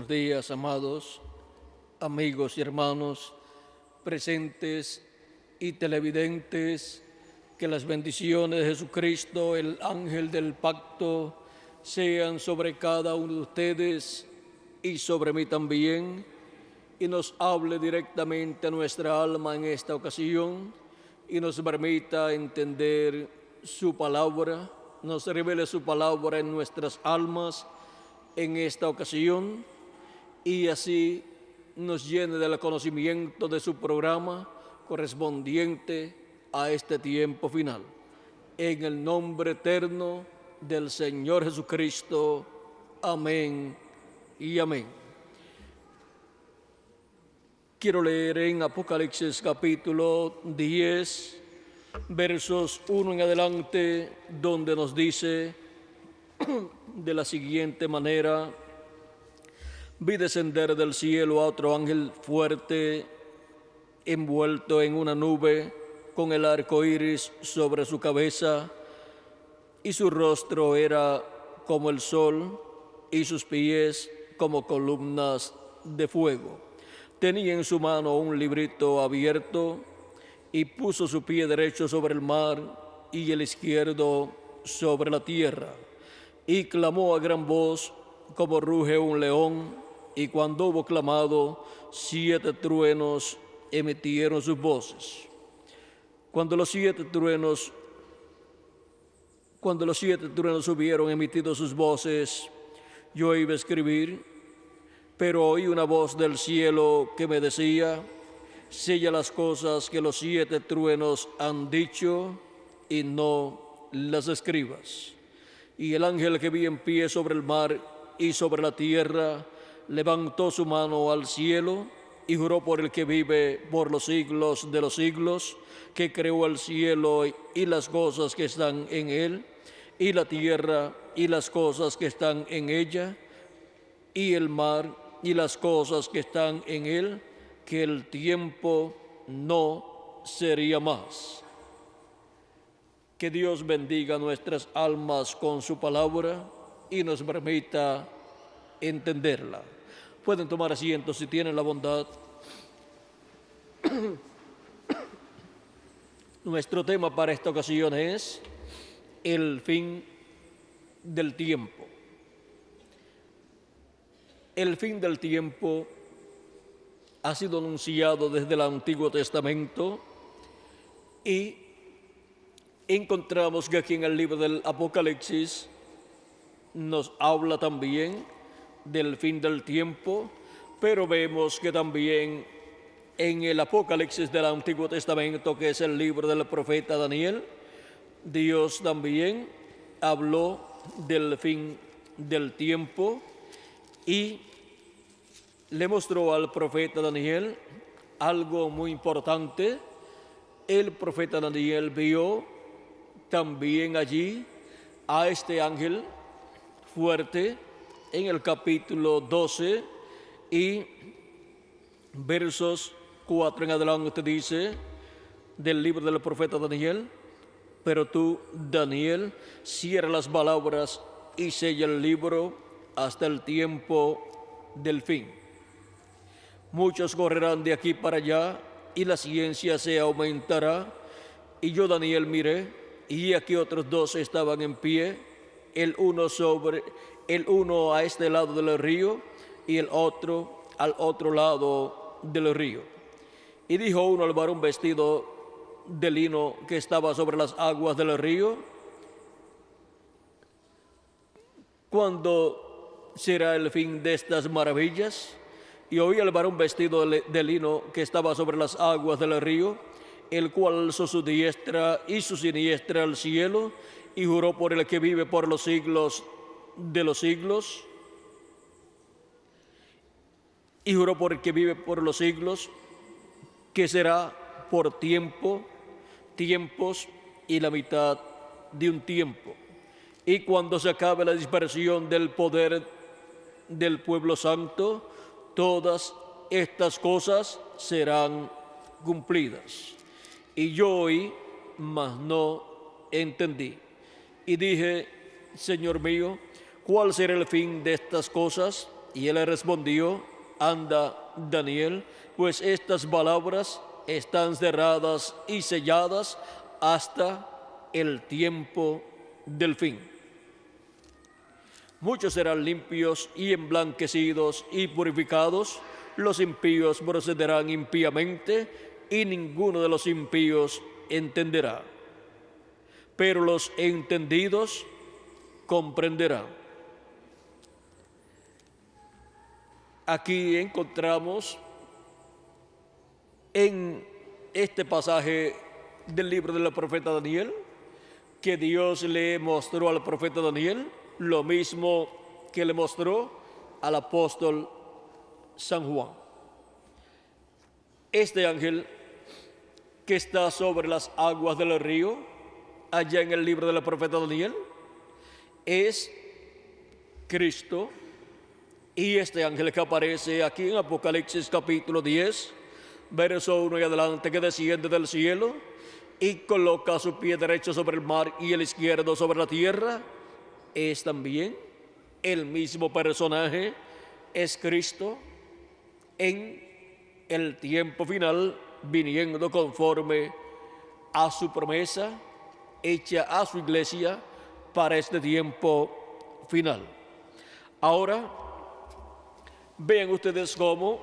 Buenos días, amados amigos y hermanos presentes y televidentes. Que las bendiciones de Jesucristo, el ángel del pacto, sean sobre cada uno de ustedes y sobre mí también, y nos hable directamente a nuestra alma en esta ocasión y nos permita entender su palabra, nos revele su palabra en nuestras almas en esta ocasión, y así nos llene del conocimiento de su programa correspondiente a este tiempo final. En el nombre eterno del Señor Jesucristo. Amén y amén. Quiero leer en Apocalipsis capítulo 10, versos 1 en adelante, donde nos dice de la siguiente manera: vi descender del cielo a otro ángel fuerte, envuelto en una nube, con el arco iris sobre su cabeza, y su rostro era como el sol, y sus pies como columnas de fuego. Tenía en su mano un librito abierto, y puso su pie derecho sobre el mar y el izquierdo sobre la tierra. Y clamó a gran voz, como ruge un león, y cuando hubo clamado, 7 truenos emitieron sus voces. Cuando los siete truenos hubieron emitido sus voces, yo iba a escribir, pero oí una voz del cielo que me decía: sella las cosas que los 7 truenos han dicho y no las escribas. Y el ángel que vi en pie sobre el mar y sobre la tierra levantó su mano al cielo y juró por el que vive por los siglos de los siglos, que creó el cielo y las cosas que están en él, y la tierra y las cosas que están en ella, y el mar y las cosas que están en él, que el tiempo no sería más. Que Dios bendiga nuestras almas con su palabra y nos permita entenderla. Pueden tomar asiento si tienen la bondad. Nuestro tema para esta ocasión es el fin del tiempo. El fin del tiempo ha sido anunciado desde el Antiguo Testamento, y encontramos que aquí en el libro del Apocalipsis nos habla también del fin del tiempo, pero vemos que también en el Apocalipsis del Antiguo Testamento, que es el libro del profeta Daniel, Dios también habló del fin del tiempo y le mostró al profeta Daniel algo muy importante. El profeta Daniel vio también allí a este ángel fuerte en el capítulo 12 y versos 4 en adelante dice del libro del profeta Daniel: pero tú, Daniel, cierra las palabras y sella el libro hasta el tiempo del fin. Muchos correrán de aquí para allá y la ciencia se aumentará. Y yo, Daniel, miré, y aquí otros 2 estaban en pie, el uno a este lado del río y el otro al otro lado del río. Y dijo uno al varón vestido de lino que estaba sobre las aguas del río: ¿cuándo será el fin de estas maravillas? Y oí al varón vestido de lino que estaba sobre las aguas del río, el cual alzó su diestra y su siniestra al cielo, y juró por el que vive por los siglos de los siglos, y juró por el que vive por los siglos, que será por tiempos y la mitad de un tiempo. Y cuando se acabe la dispersión del poder del pueblo santo, todas estas cosas serán cumplidas. Y yo oí, mas no entendí. Y dije: Señor mío, ¿cuál será el fin de estas cosas? Y él le respondió: anda, Daniel, pues estas palabras están cerradas y selladas hasta el tiempo del fin. Muchos serán limpios y emblanquecidos y purificados, los impíos procederán impíamente, y ninguno de los impíos entenderá. Pero los entendidos comprenderán. Aquí encontramos en este pasaje del libro del profeta Daniel que Dios le mostró al profeta Daniel lo mismo que le mostró al apóstol San Juan. Este ángel que está sobre las aguas del río, allá en el libro del profeta Daniel, es Cristo. Y este ángel que aparece aquí en Apocalipsis capítulo 10, verso 1 y adelante, que desciende del cielo y coloca su pie derecho sobre el mar y el izquierdo sobre la tierra, es también el mismo personaje, es Cristo en el tiempo final, viniendo conforme a su promesa hecha a su iglesia para este tiempo final. Ahora, vean ustedes cómo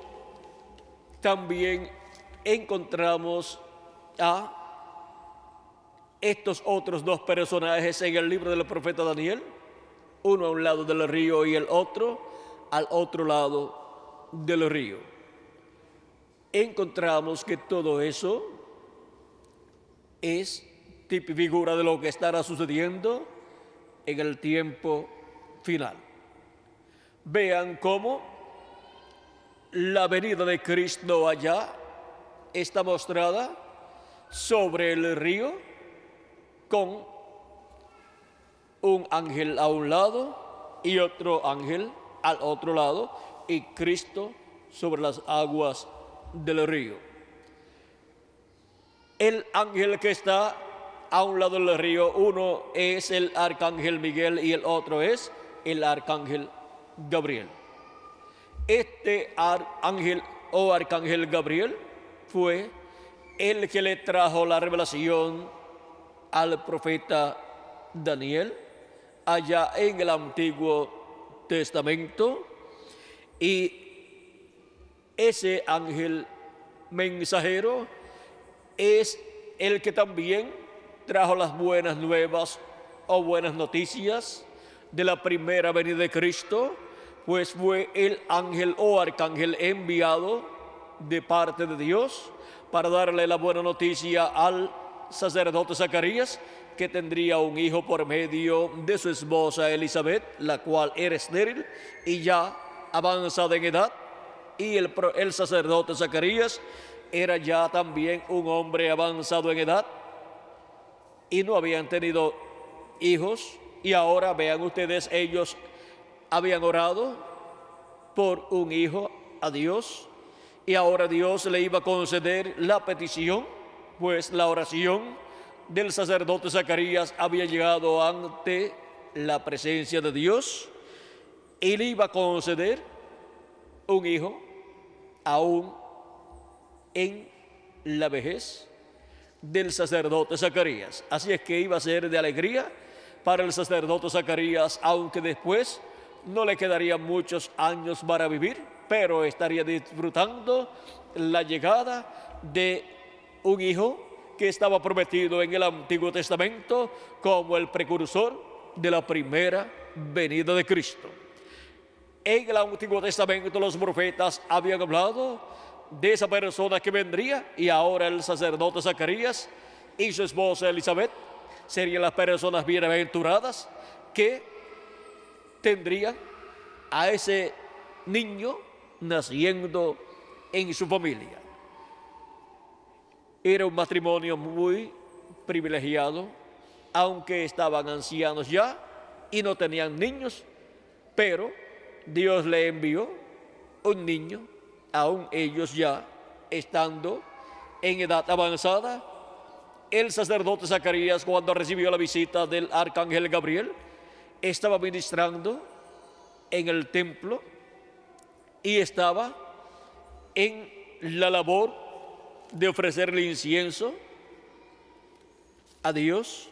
también encontramos a estos otros dos personajes en el libro del profeta Daniel, uno a un lado del río y el otro al otro lado del río. Encontramos que todo eso es figura de lo que estará sucediendo en el tiempo final. Vean cómo la venida de Cristo allá está mostrada sobre el río con un ángel a un lado y otro ángel al otro lado, y Cristo sobre las aguas del río. El ángel que está a un lado del río, uno es el arcángel Miguel y el otro es el arcángel Gabriel. Este ángel o arcángel Gabriel fue el que le trajo la revelación al profeta Daniel allá en el Antiguo Testamento, y ese ángel mensajero es el que también trajo las buenas nuevas o buenas noticias de la primera venida de Cristo, pues fue el ángel o arcángel enviado de parte de Dios para darle la buena noticia al sacerdote Zacarías, que tendría un hijo por medio de su esposa Elizabeth, la cual era estéril y ya avanzada en edad, y el sacerdote Zacarías era ya también un hombre avanzado en edad y no habían tenido hijos, y ahora vean ustedes, ellos habían orado por un hijo a Dios, y ahora Dios le iba a conceder la petición, pues la oración del sacerdote Zacarías había llegado ante la presencia de Dios y le iba a conceder un hijo aún en la vejez del sacerdote Zacarías. Así es que iba a ser de alegría para el sacerdote Zacarías, aunque después no le quedarían muchos años para vivir, pero estaría disfrutando la llegada de un hijo que estaba prometido en el Antiguo Testamento como el precursor de la primera venida de Cristo. En el Antiguo Testamento los profetas habían hablado de esa persona que vendría, y ahora el sacerdote Zacarías y su esposa Elizabeth serían las personas bienaventuradas que tendrían a ese niño naciendo en su familia. Era un matrimonio muy privilegiado, aunque estaban ancianos ya y no tenían niños, pero Dios le envió un niño, aún ellos ya estando en edad avanzada. El sacerdote Zacarías, cuando recibió la visita del arcángel Gabriel, estaba ministrando en el templo y estaba en la labor de ofrecerle incienso a Dios.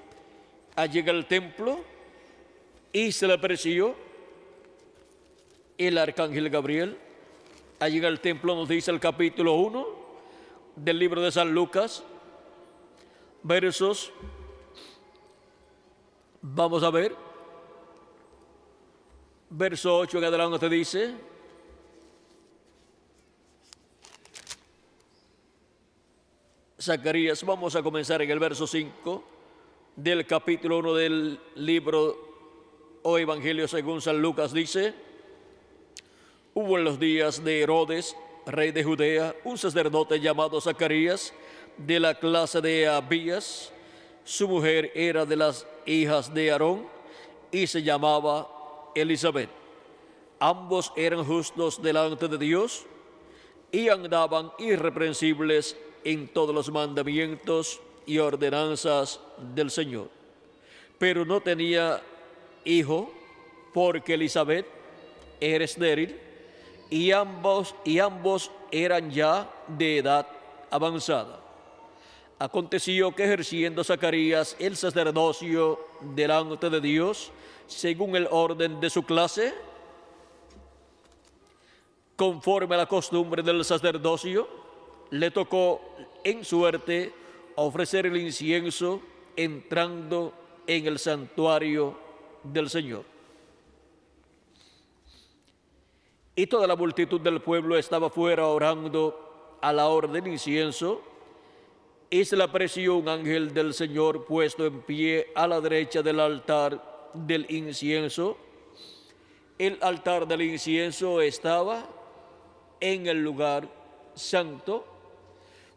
Llega al templo y se le apareció el arcángel Gabriel. Llega al templo, nos dice el capítulo 1 del libro de San Lucas, versos, vamos a ver, verso 8 en adelante dice: Zacarías, vamos a comenzar en el verso 5 del capítulo 1 del libro o Evangelio según San Lucas, dice: Hubo en los días de Herodes, rey de Judea, un sacerdote llamado Zacarías, de la clase de Abías. Su mujer era de las hijas de Aarón y se llamaba Elizabeth. Ambos eran justos delante de Dios y andaban irreprensibles en todos los mandamientos y ordenanzas del Señor. Pero no tenía hijo porque Elizabeth era estéril y ambos eran ya de edad avanzada. Aconteció que ejerciendo Zacarías el sacerdocio delante de Dios, según el orden de su clase, conforme a la costumbre del sacerdocio, le tocó en suerte ofrecer el incienso entrando en el santuario del Señor. Y toda la multitud del pueblo estaba fuera orando a la hora del incienso, y se le apareció un ángel del Señor puesto en pie a la derecha del altar del incienso. El altar del incienso estaba en el lugar santo,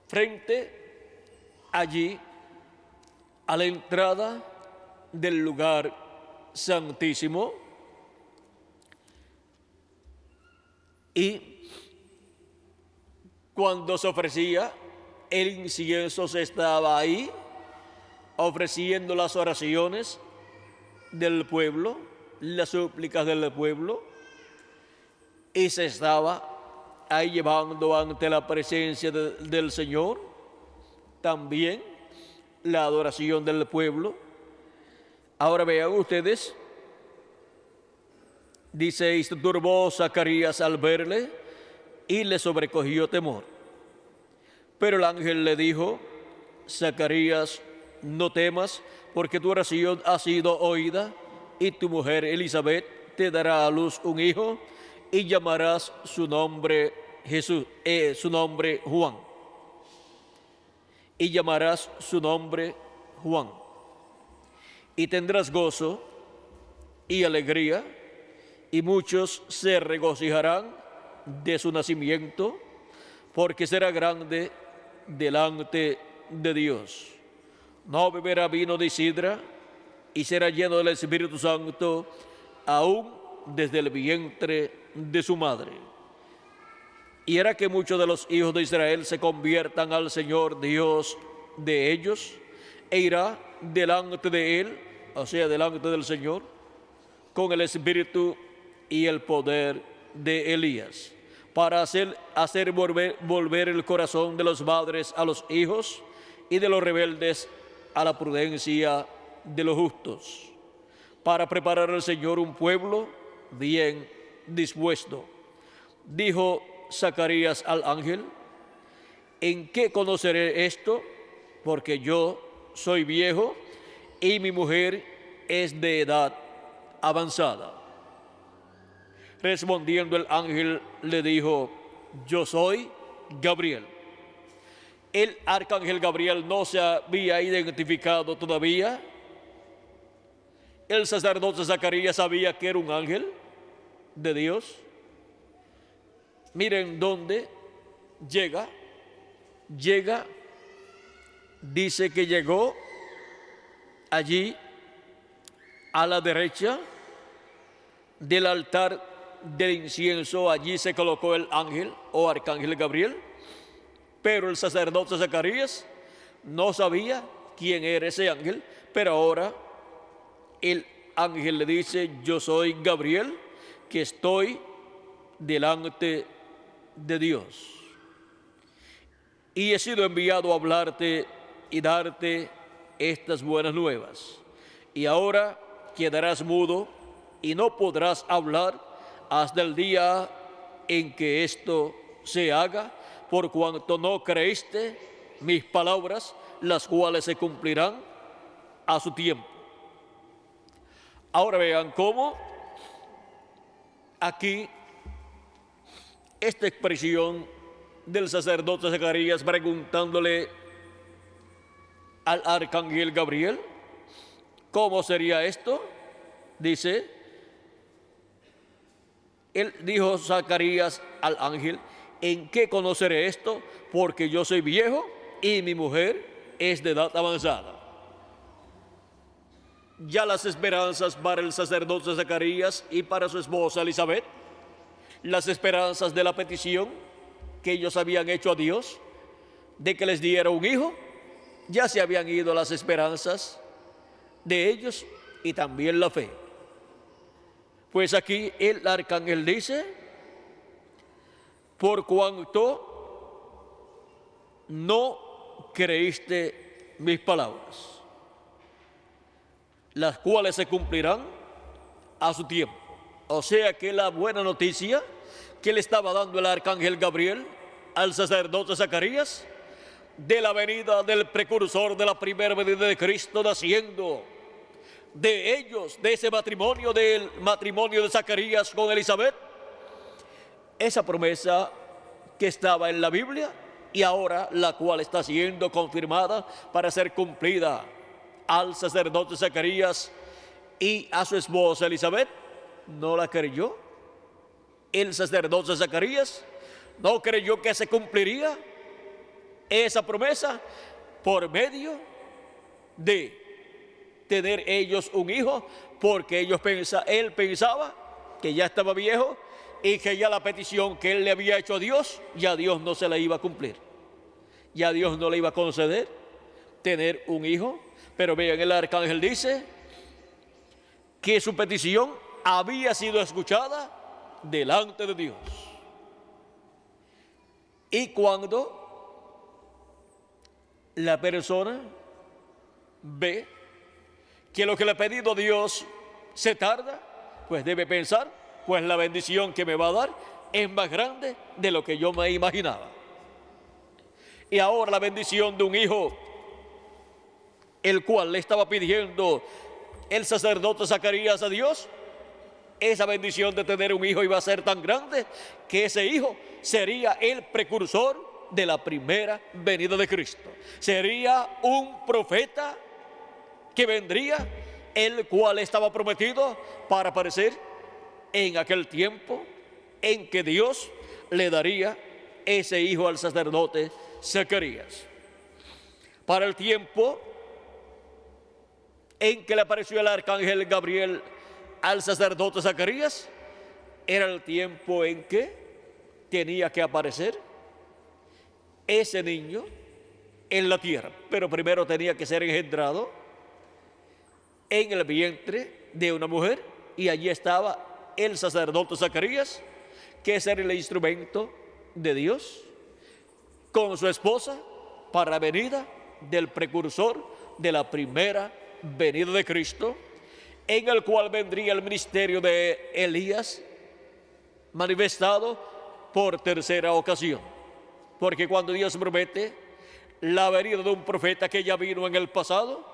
frente allí a la entrada del lugar santísimo. Y cuando se ofrecía el incienso, se estaba ahí ofreciendo las oraciones del pueblo, las súplicas del pueblo, y se estaba ahí llevando ante la presencia del Señor también la adoración del pueblo. Ahora vean ustedes, dice: y se turbó Zacarías al verle y le sobrecogió temor. Pero el ángel le dijo: Zacarías, no temas, porque tu oración ha sido oída, y tu mujer Elizabeth te dará a luz un hijo, y llamarás su nombre su nombre Juan. Y llamarás su nombre Juan. Y tendrás gozo y alegría, y muchos se regocijarán de su nacimiento, porque será grande delante de Dios. No beberá vino de sidra, y será lleno del Espíritu Santo aún desde el vientre de su madre. Y hará que muchos de los hijos de Israel se conviertan al Señor Dios de ellos, e irá delante de él, o sea, delante del Señor, con el espíritu y el poder de Elías, para hacer volver el corazón de los padres a los hijos, y de los rebeldes a la prudencia de los justos, para preparar al Señor un pueblo bien dispuesto. Dijo Zacarías al ángel: ¿en qué conoceré esto? Porque yo soy viejo y mi mujer es de edad avanzada. Respondiendo el ángel le dijo: yo soy Gabriel. El arcángel Gabriel no se había identificado todavía. El sacerdote Zacarías sabía que era un ángel de Dios. Miren dónde llega, dice que llegó allí a la derecha del altar del incienso. Allí se colocó el ángel o arcángel Gabriel, pero el sacerdote Zacarías no sabía quién era ese ángel. Pero ahora el ángel le dice: yo soy Gabriel, que estoy delante de Dios. Y he sido enviado a hablarte y darte estas buenas nuevas. Y ahora quedarás mudo y no podrás hablar hasta el día en que esto se haga, por cuanto no creíste mis palabras, las cuales se cumplirán a su tiempo. Ahora vean cómo aquí esta expresión del sacerdote Zacarías preguntándole al arcángel Gabriel, ¿cómo sería esto? Dice, él dijo Zacarías al ángel, ¿en qué conoceré esto? Porque yo soy viejo y mi mujer es de edad avanzada. Ya las esperanzas para el sacerdote Zacarías y para su esposa Elizabeth, las esperanzas de la petición que ellos habían hecho a Dios, de que les diera un hijo, ya se habían ido las esperanzas de ellos y también la fe. Pues aquí el arcángel dice, por cuanto no creíste mis palabras, las cuales se cumplirán a su tiempo. O sea que la buena noticia que le estaba dando el arcángel Gabriel al sacerdote Zacarías de la venida del precursor de la primera venida de Cristo naciendo de ellos, de ese matrimonio, del matrimonio de Zacarías con Elizabeth, esa promesa que estaba en la Biblia y ahora la cual está siendo confirmada para ser cumplida al sacerdote Zacarías y a su esposa Elizabeth, no la creyó. El sacerdote Zacarías no creyó que se cumpliría esa promesa por medio de tener ellos un hijo, porque él pensaba que ya estaba viejo y que ya la petición que él le había hecho a Dios, ya Dios no se la iba a cumplir, ya Dios no le iba a conceder tener un hijo. Pero vean, el arcángel dice que su petición había sido escuchada delante de Dios. Y cuando la persona ve que lo que le ha pedido a Dios se tarda, pues debe pensar, pues la bendición que me va a dar es más grande de lo que yo me imaginaba. Y ahora la bendición de un hijo, el cual le estaba pidiendo el sacerdote Zacarías a Dios, esa bendición de tener un hijo iba a ser tan grande que ese hijo sería el precursor de la primera venida de Cristo. Sería un profeta que vendría, el cual estaba prometido para aparecer en aquel tiempo en que Dios le daría ese hijo al sacerdote Zacarías. Para el tiempo en que le apareció el arcángel Gabriel al sacerdote Zacarías, era el tiempo en que tenía que aparecer ese niño en la tierra, pero primero tenía que ser engendrado en el vientre de una mujer, y allí estaba el sacerdote Zacarías, que es el instrumento de Dios, con su esposa para la venida del precursor de la primera venida de Cristo, en el cual vendría el ministerio de Elías manifestado por tercera ocasión. Porque cuando Dios promete la venida de un profeta que ya vino en el pasado,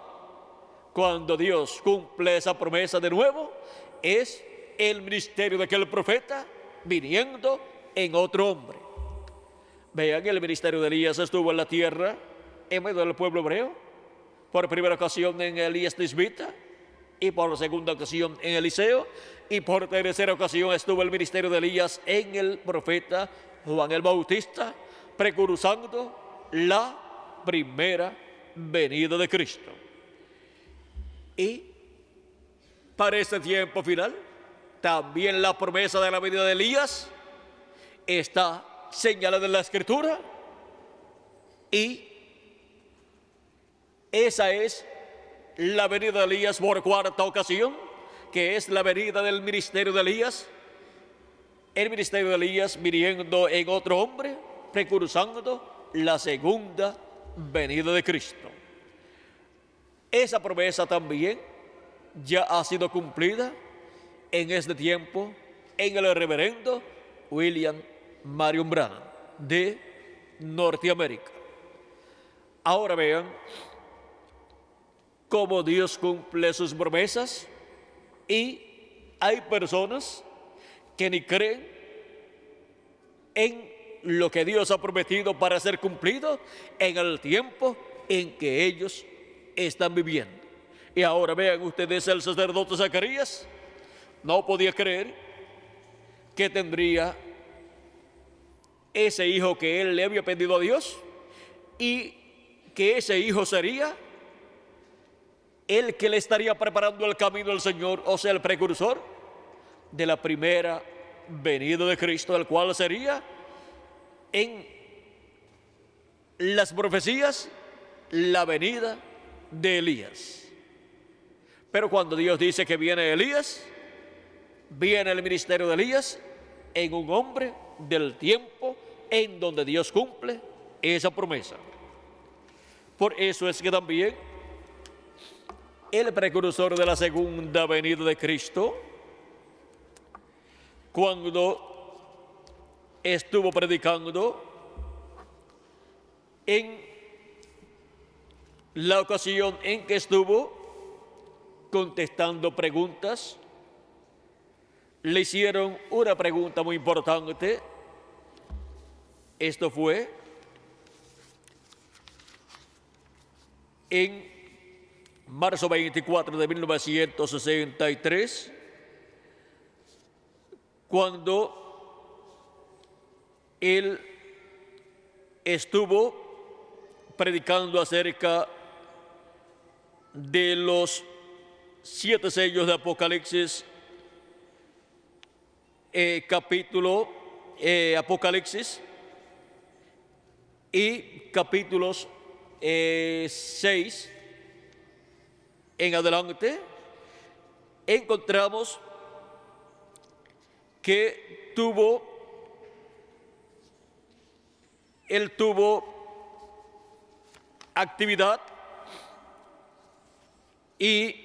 cuando Dios cumple esa promesa de nuevo, es el ministerio de aquel profeta viniendo en otro hombre. Vean, el ministerio de Elías estuvo en la tierra en medio del pueblo hebreo, por primera ocasión en Elías Tisbita, y por segunda ocasión en Eliseo, y por tercera ocasión estuvo el ministerio de Elías en el profeta Juan el Bautista, precursando la primera venida de Cristo. Y para este tiempo final, también la promesa de la venida de Elías está señalada en la Escritura, y esa es la venida de Elías por cuarta ocasión, que es la venida del ministerio de Elías, el ministerio de Elías viniendo en otro hombre, precursando la segunda venida de Cristo. Esa promesa también ya ha sido cumplida en este tiempo en el reverendo William Marion Branham de Norteamérica. Ahora vean cómo Dios cumple sus promesas, y hay personas que ni creen en lo que Dios ha prometido para ser cumplido en el tiempo en que ellos están viviendo. Y ahora vean ustedes, el sacerdote Zacarías no podía creer que tendría ese hijo que él le había pedido a Dios, y que ese hijo sería el que le estaría preparando el camino al Señor, o sea, el precursor de la primera venida de Cristo, el cual sería en las profecías la venida de Elías. Pero cuando Dios dice que viene Elías, viene el ministerio de Elías en un hombre del tiempo en donde Dios cumple esa promesa. Por eso es que también el precursor de la segunda venida de Cristo, cuando estuvo predicando en la ocasión en que estuvo contestando preguntas, le hicieron una pregunta muy importante. Esto fue en marzo 24 de 1963, cuando él estuvo predicando acerca de los 7 sellos de Apocalipsis, Apocalipsis y capítulos 6 en adelante, encontramos que él tuvo actividad, y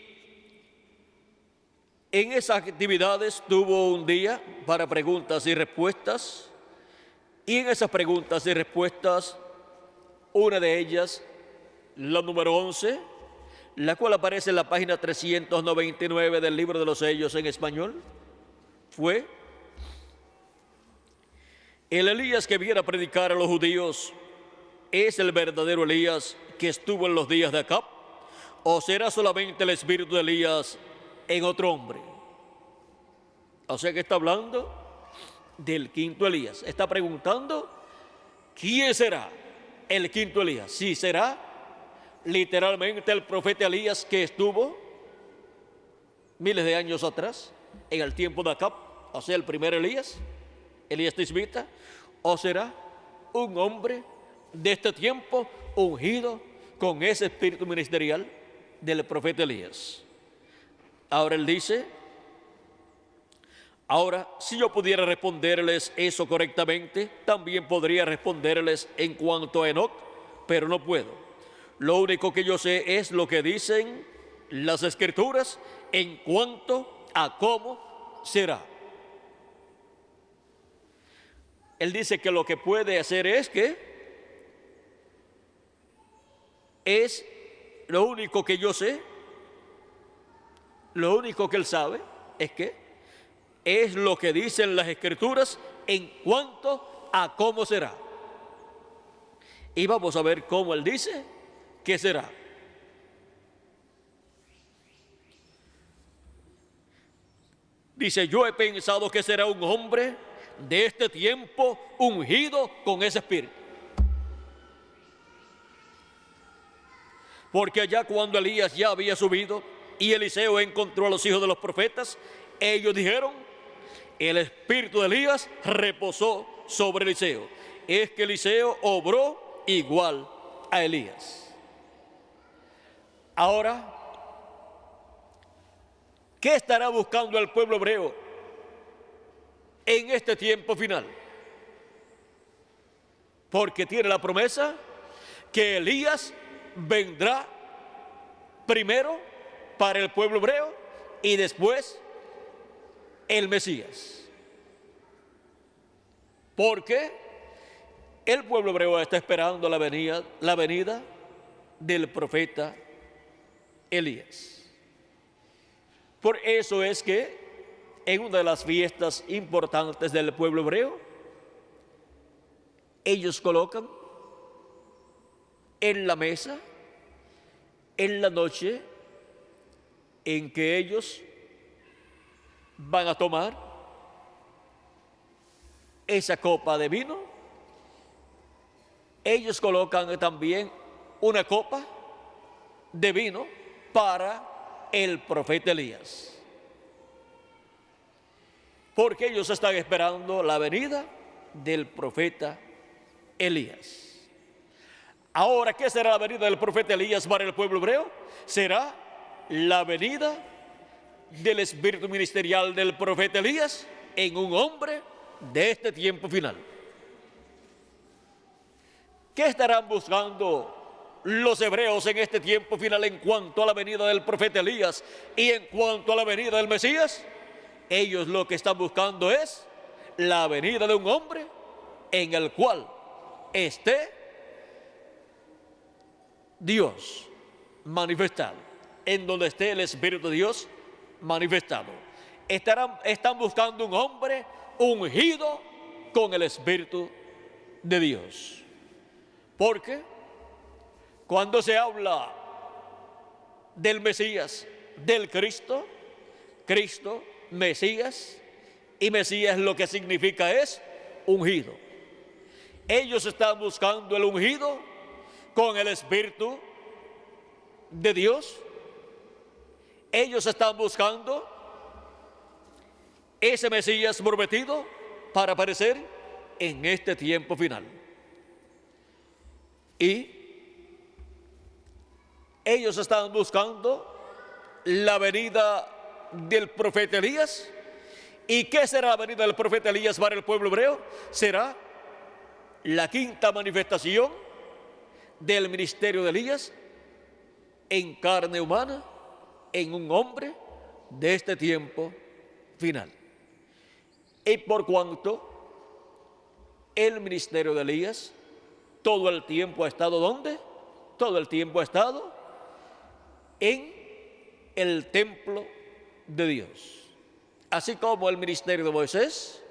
en esas actividades tuvo un día para preguntas y respuestas, y en esas preguntas y respuestas, una de ellas, la número 11, la cual aparece en la página 399 del libro de los sellos en español, fue: el Elías que viene a predicar a los judíos, ¿es el verdadero Elías que estuvo en los días de Acab, o será solamente el espíritu de Elías en otro hombre? O sea que está hablando del quinto Elías. Está preguntando quién será el quinto Elías. Si será literalmente el profeta Elías que estuvo miles de años atrás, en el tiempo de Acab, o sea, el primer Elías, Elías Tisbita, o será un hombre de este tiempo ungido con ese espíritu ministerial del profeta Elías. Ahora él dice: ahora, si yo pudiera responderles eso correctamente, también podría responderles en cuanto a Enoc, pero no puedo. Lo único que yo sé es lo que dicen las Escrituras en cuanto a cómo será. Él dice que lo que puede hacer es lo único que yo sé, lo único que él sabe es lo que dicen las Escrituras en cuanto a cómo será. Y vamos a ver cómo él dice que será. Dice: yo he pensado que será un hombre de este tiempo ungido con ese espíritu. Porque allá cuando Elías ya había subido y Eliseo encontró a los hijos de los profetas, ellos dijeron: el espíritu de Elías reposó sobre Eliseo. Es que Eliseo obró igual a Elías. Ahora, ¿qué estará buscando el pueblo hebreo en este tiempo final. Porque tiene la promesa que Elías vendrá primero para el pueblo hebreo y después el Mesías. Porque el pueblo hebreo está esperando la venida del profeta Elías. Por eso es que en una de las fiestas importantes del pueblo hebreo, ellos colocan en la mesa, en la noche en que ellos van a tomar esa copa de vino, ellos colocan también una copa de vino para el profeta Elías. Porque ellos están esperando la venida del profeta Elías. Ahora, ¿qué será la venida del profeta Elías para el pueblo hebreo? Será la venida del espíritu ministerial del profeta Elías en un hombre de este tiempo final. ¿Qué estarán buscando los hebreos en este tiempo final en cuanto a la venida del profeta Elías y en cuanto a la venida del Mesías? Ellos lo que están buscando es la venida de un hombre en el cual esté Dios manifestado, en donde esté el Espíritu de Dios manifestado. Están buscando un hombre ungido con el Espíritu de Dios. Porque cuando se habla del Mesías, del Cristo, Mesías, y Mesías lo que significa es ungido. Ellos están buscando el ungido con el Espíritu de Dios. Ellos están buscando ese Mesías prometido para aparecer en este tiempo final. Y ellos están buscando la venida del profeta Elías. ¿Y qué será la venida del profeta Elías para el pueblo hebreo? Será la quinta manifestación del ministerio de Elías en carne humana, en un hombre de este tiempo final. Y por cuanto el ministerio de Elías todo el tiempo ha estado ¿dónde? Todo el tiempo ha estado en el templo de Dios. Así como el ministerio de Moisés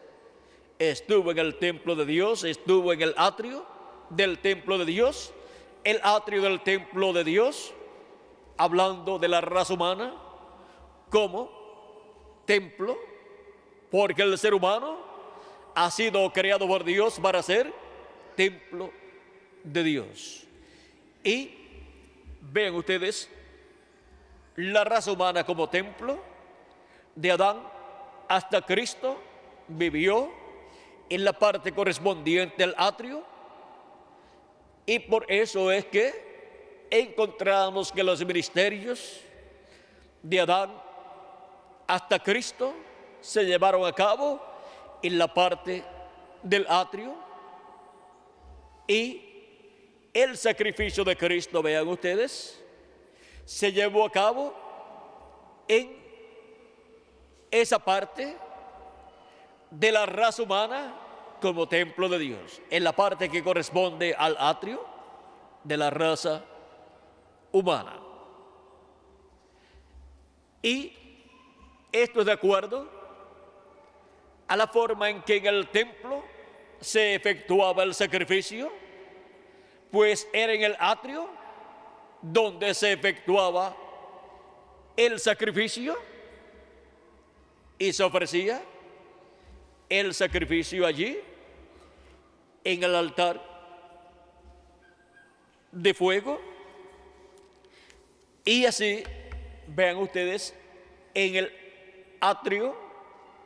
estuvo en el templo de Dios, estuvo en el atrio del templo de Dios, el atrio del templo de Dios, hablando de la raza humana como templo, porque el ser humano ha sido creado por Dios para ser templo de Dios. Y vean ustedes la raza humana como templo, de Adán hasta Cristo vivió en la parte correspondiente al atrio, y por eso es que encontramos que los ministerios de Adán hasta Cristo se llevaron a cabo en la parte del atrio, y el sacrificio de Cristo, vean ustedes, se llevó a cabo en esa parte de la raza humana como templo de Dios, en la parte que corresponde al atrio de la raza humana. Y esto es de acuerdo a la forma en que en el templo se efectuaba el sacrificio, pues era en el atrio donde se efectuaba el sacrificio y se ofrecía el sacrificio allí en el altar de fuego. Y así, vean ustedes, en el atrio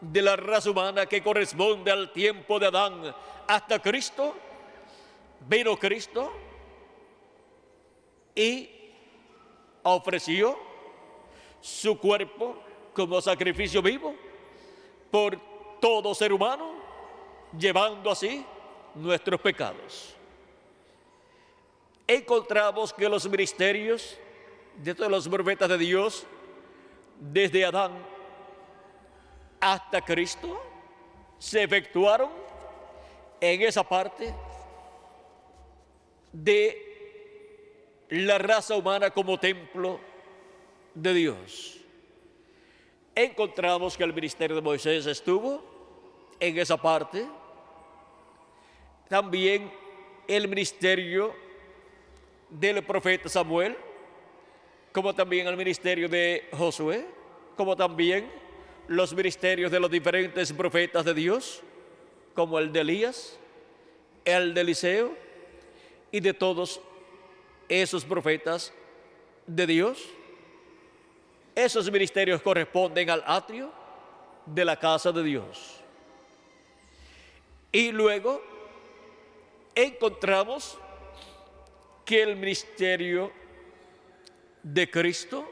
de la raza humana que corresponde al tiempo de Adán hasta Cristo, vino Cristo y ofreció su cuerpo como sacrificio vivo por todo ser humano, llevando así nuestros pecados. Encontramos que los ministerios de todos los profetas de Dios, desde Adán hasta Cristo, se efectuaron en esa parte de la raza humana como templo de Dios. Encontramos que el ministerio de Moisés estuvo en esa parte. También el ministerio del profeta Samuel, como también el ministerio de Josué, como también los ministerios de los diferentes profetas de Dios, como el de Elías, el de Eliseo y de todos esos profetas de Dios. Esos ministerios corresponden al atrio de la casa de Dios. Y luego encontramos que el ministerio de Cristo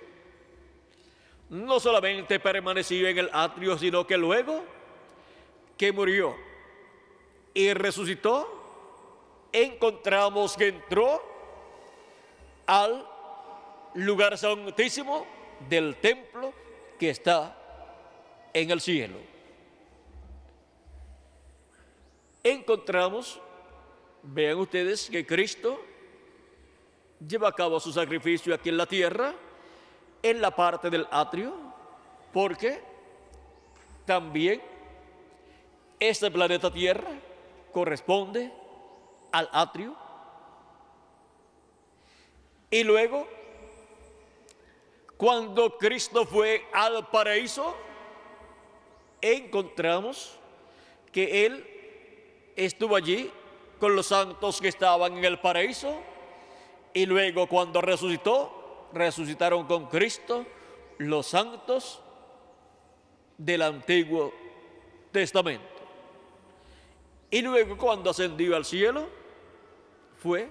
no solamente permaneció en el atrio, sino que luego que murió y resucitó, encontramos que entró al lugar santísimo del templo que está en el cielo. Encontramos, vean ustedes, que Cristo lleva a cabo su sacrificio aquí en la tierra, en la parte del atrio, porque también este planeta Tierra corresponde al atrio. Y luego, cuando Cristo fue al paraíso, encontramos que Él estuvo allí con los santos que estaban en el paraíso, y luego cuando resucitó, resucitaron con Cristo los santos del Antiguo Testamento. Y luego cuando ascendió al cielo, fue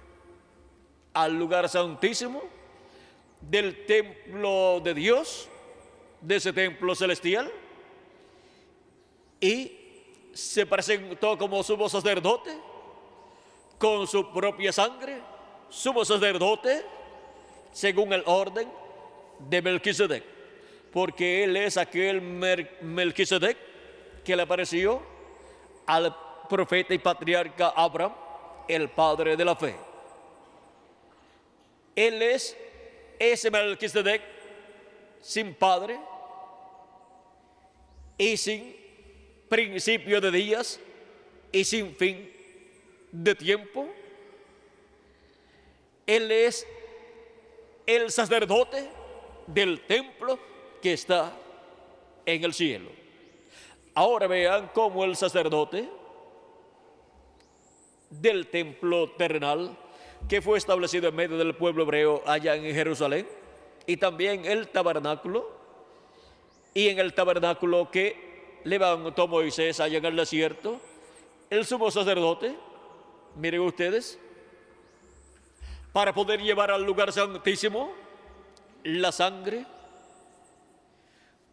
al lugar santísimo del templo de Dios, de ese templo celestial, y se presentó como sumo sacerdote con su propia sangre, sumo sacerdote según el orden de Melquisedec, porque él es aquel Melquisedec que le apareció al profeta y patriarca Abraham, el padre de la fe. Él es ese Melquisedec sin padre y sin principio de días y sin fin de tiempo. Él es el sacerdote del templo que está en el cielo. Ahora vean cómo el sacerdote del templo terrenal que fue establecido en medio del pueblo hebreo allá en Jerusalén, y también el tabernáculo, y en el tabernáculo que levantó Moisés allá en el desierto, el sumo sacerdote, miren ustedes, para poder llevar al lugar santísimo la sangre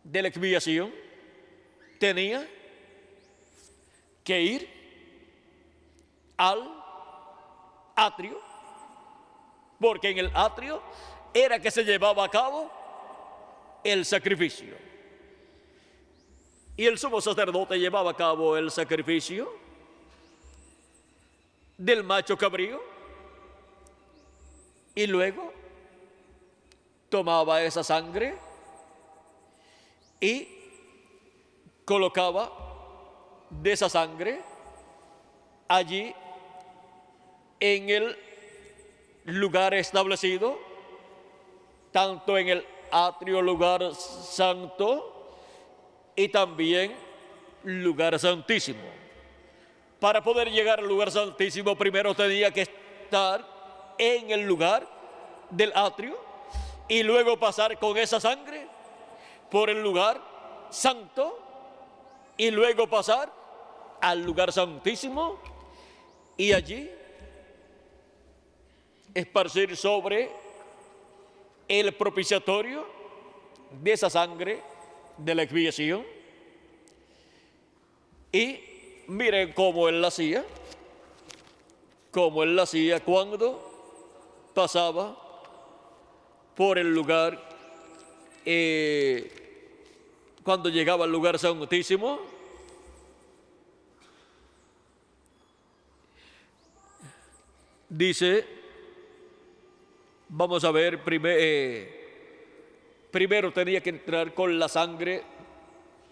de la expiación, tenía que ir al atrio, porque en el atrio era que se llevaba a cabo el sacrificio. Y el sumo sacerdote llevaba a cabo el sacrificio del macho cabrío, y luego tomaba esa sangre y colocaba de esa sangre allí en el lugar establecido, tanto en el atrio, lugar santo, y también lugar santísimo. Para poder llegar al lugar santísimo, primero tenía que estar en el lugar del atrio y luego pasar con esa sangre por el lugar santo y luego pasar al lugar santísimo y allí esparcir sobre el propiciatorio de esa sangre de la expiación, Y miren cómo él lo hacía, cuando pasaba por el lugar, cuando llegaba al lugar santísimo. Dice, vamos a ver, primero tenía que entrar con la sangre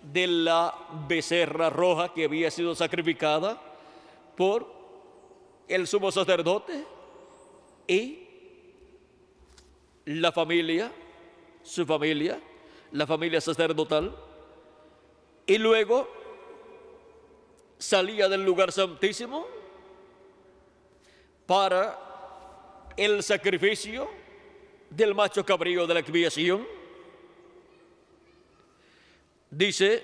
de la becerra roja que había sido sacrificada por el sumo sacerdote y la familia, su familia, la familia sacerdotal, y luego salía del lugar santísimo para el sacrificio del macho cabrío de la expiación. Dice,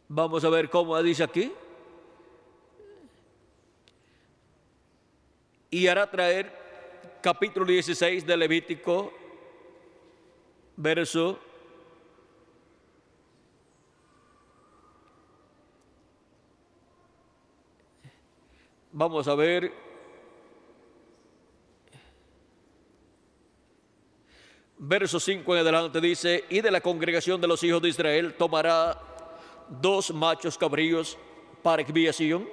vamos a ver cómo dice aquí. Y hará traer, capítulo 16 de Levítico, verso vamos a ver verso 5 en adelante. Dice, y de la congregación de los hijos de Israel tomará 2 machos cabríos para expiación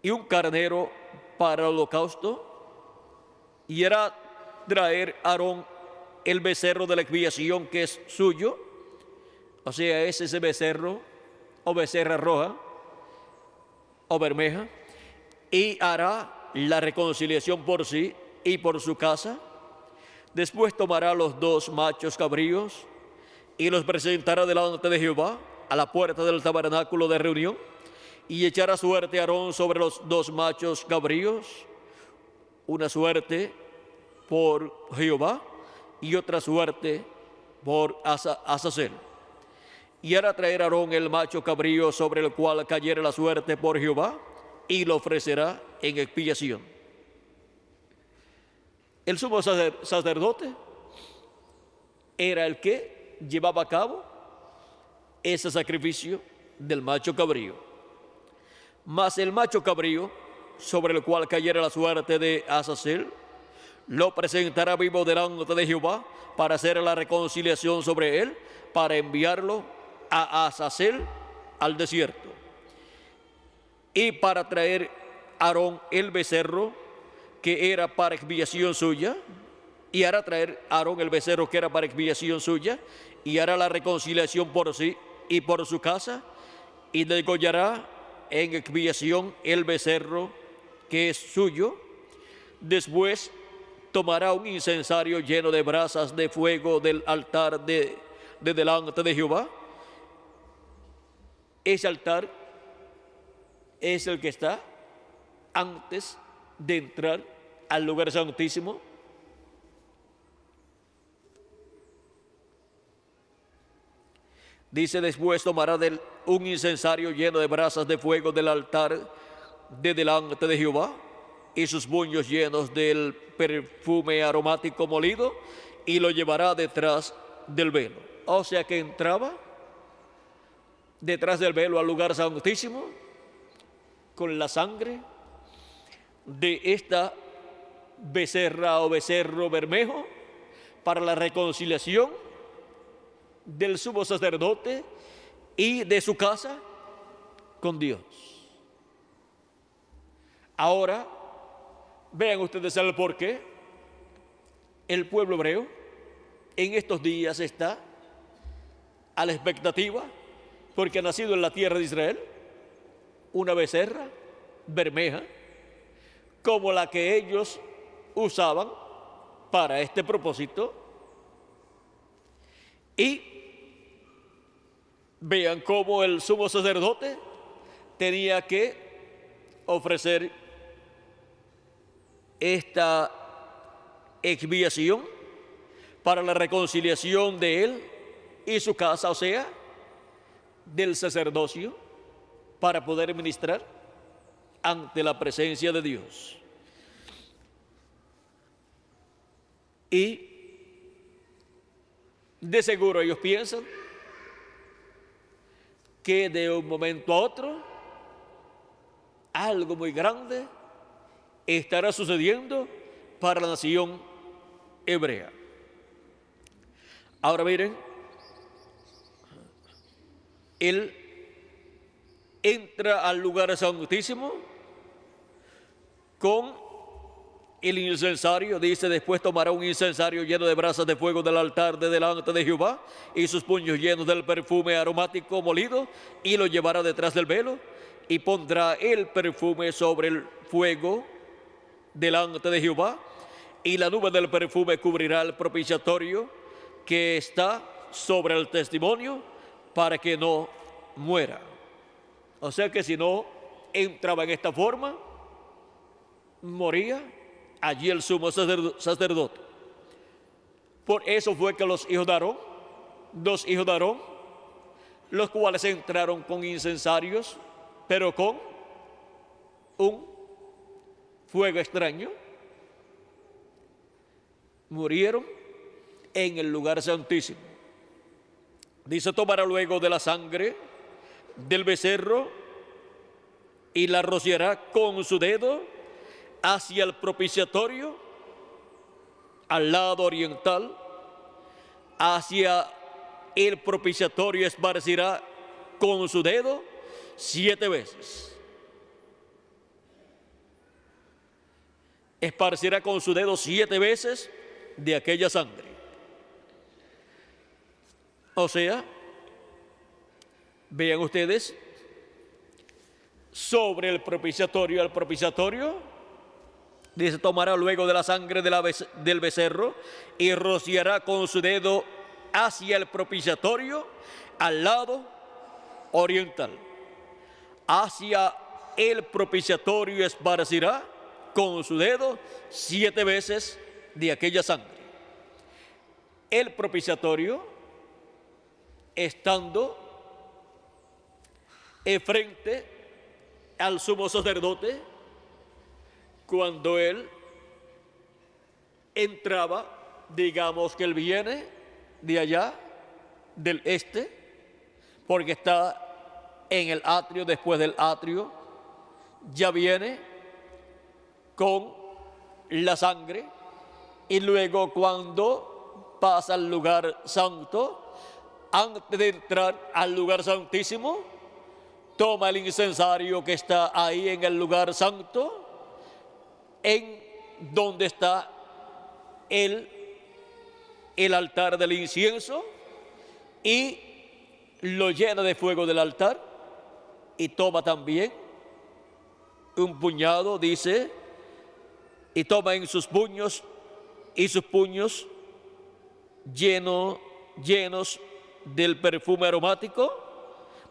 y un carnero para el holocausto, y hará traer Aarón el becerro de la expiación que es suyo, o sea, es ese becerro o becerra roja o bermeja, y hará la reconciliación por sí y por su casa. Después tomará los 2 machos cabríos y los presentará delante de Jehová a la puerta del tabernáculo de reunión, y echará suerte a Aarón sobre los 2 machos cabríos, una suerte por Jehová y otra suerte por Azazel. Y hará traer a Aarón el macho cabrío sobre el cual cayere la suerte por Jehová, y lo ofrecerá en expiación. El sumo sacerdote era el que llevaba a cabo ese sacrificio del macho cabrío. Mas el macho cabrío, sobre el cual cayera la suerte de Azazel, lo presentará vivo delante de Jehová para hacer la reconciliación sobre él, para enviarlo a Azazel al desierto. Y para traer Aarón el becerro que era para expiación suya, y hará traer Aarón el becerro que era para expiación suya, y hará la reconciliación por sí y por su casa, y degollará en expiación el becerro que es suyo. Después tomará un incensario lleno de brasas de fuego del altar de delante de Jehová. Ese altar es el que está antes de entrar al lugar santísimo. Dice, después tomará un incensario lleno de brasas de fuego del altar de delante de Jehová, y sus puños llenos del perfume aromático molido, y lo llevará detrás del velo. O sea que entraba detrás del velo al lugar santísimo con la sangre de esta becerra o becerro bermejo para la reconciliación del sumo sacerdote y de su casa con Dios. Ahora, vean ustedes el por qué el pueblo hebreo en estos días está a la expectativa, porque ha nacido en la tierra de Israel una becerra bermeja como la que ellos usaban para este propósito. Y vean cómo el sumo sacerdote tenía que ofrecer esta expiación para la reconciliación de él y su casa, o sea, del sacerdocio, para poder ministrar ante la presencia de Dios. Y de seguro ellos piensan que de un momento a otro algo muy grande estará sucediendo para la nación hebrea. Ahora miren, él entra al lugar santísimo con el incensario. Dice: después tomará un incensario lleno de brasas de fuego del altar de delante de Jehová, y sus puños llenos del perfume aromático molido, y lo llevará detrás del velo, y pondrá el perfume sobre el fuego delante de Jehová, y la nube del perfume cubrirá el propiciatorio que está sobre el testimonio, para que no muera. O sea que si no entraba en esta forma, moría allí el sumo sacerdote. Por eso fue que los hijos de Aarón, los cuales entraron con incensarios, pero con un fuego extraño, murieron en el lugar santísimo. Dice: tomará luego de la sangre del becerro y la rociará con su dedo hacia el propiciatorio, al lado oriental. Hacia el propiciatorio esparcirá con su dedo 7 veces. Esparcirá con su dedo 7 veces de aquella sangre. O sea, vean ustedes, sobre el propiciatorio, dice: tomará luego de la sangre del becerro y rociará con su dedo hacia el propiciatorio, al lado oriental. Hacia el propiciatorio esparcirá con su dedo 7 veces de aquella sangre. El propiciatorio, estando frente al sumo sacerdote, cuando él entraba, digamos que él viene de allá, del este, porque está en el atrio. Después del atrio ya viene con la sangre, y luego cuando pasa al lugar santo, antes de entrar al lugar santísimo, toma el incensario que está ahí en el lugar santo, en donde está el altar del incienso, y lo llena de fuego del altar, y toma también un puñado, dice, y toma en sus puños, y sus puños llenos del perfume aromático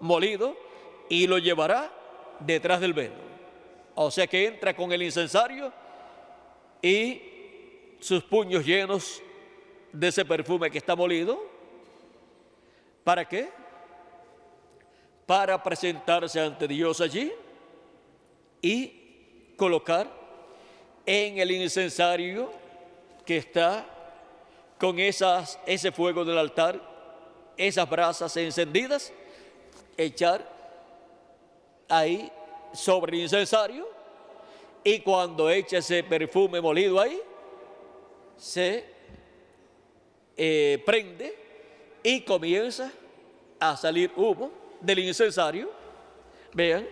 molido, y lo llevará detrás del velo. O sea que entra con el incensario y sus puños llenos de ese perfume que está molido. ¿Para qué? Para presentarse ante Dios allí y colocar en el incensario que está con ese fuego del altar, esas brasas encendidas, echar ahí sobre el incensario, y cuando echa ese perfume molido ahí, se prende y comienza a salir humo del incensario. Vean,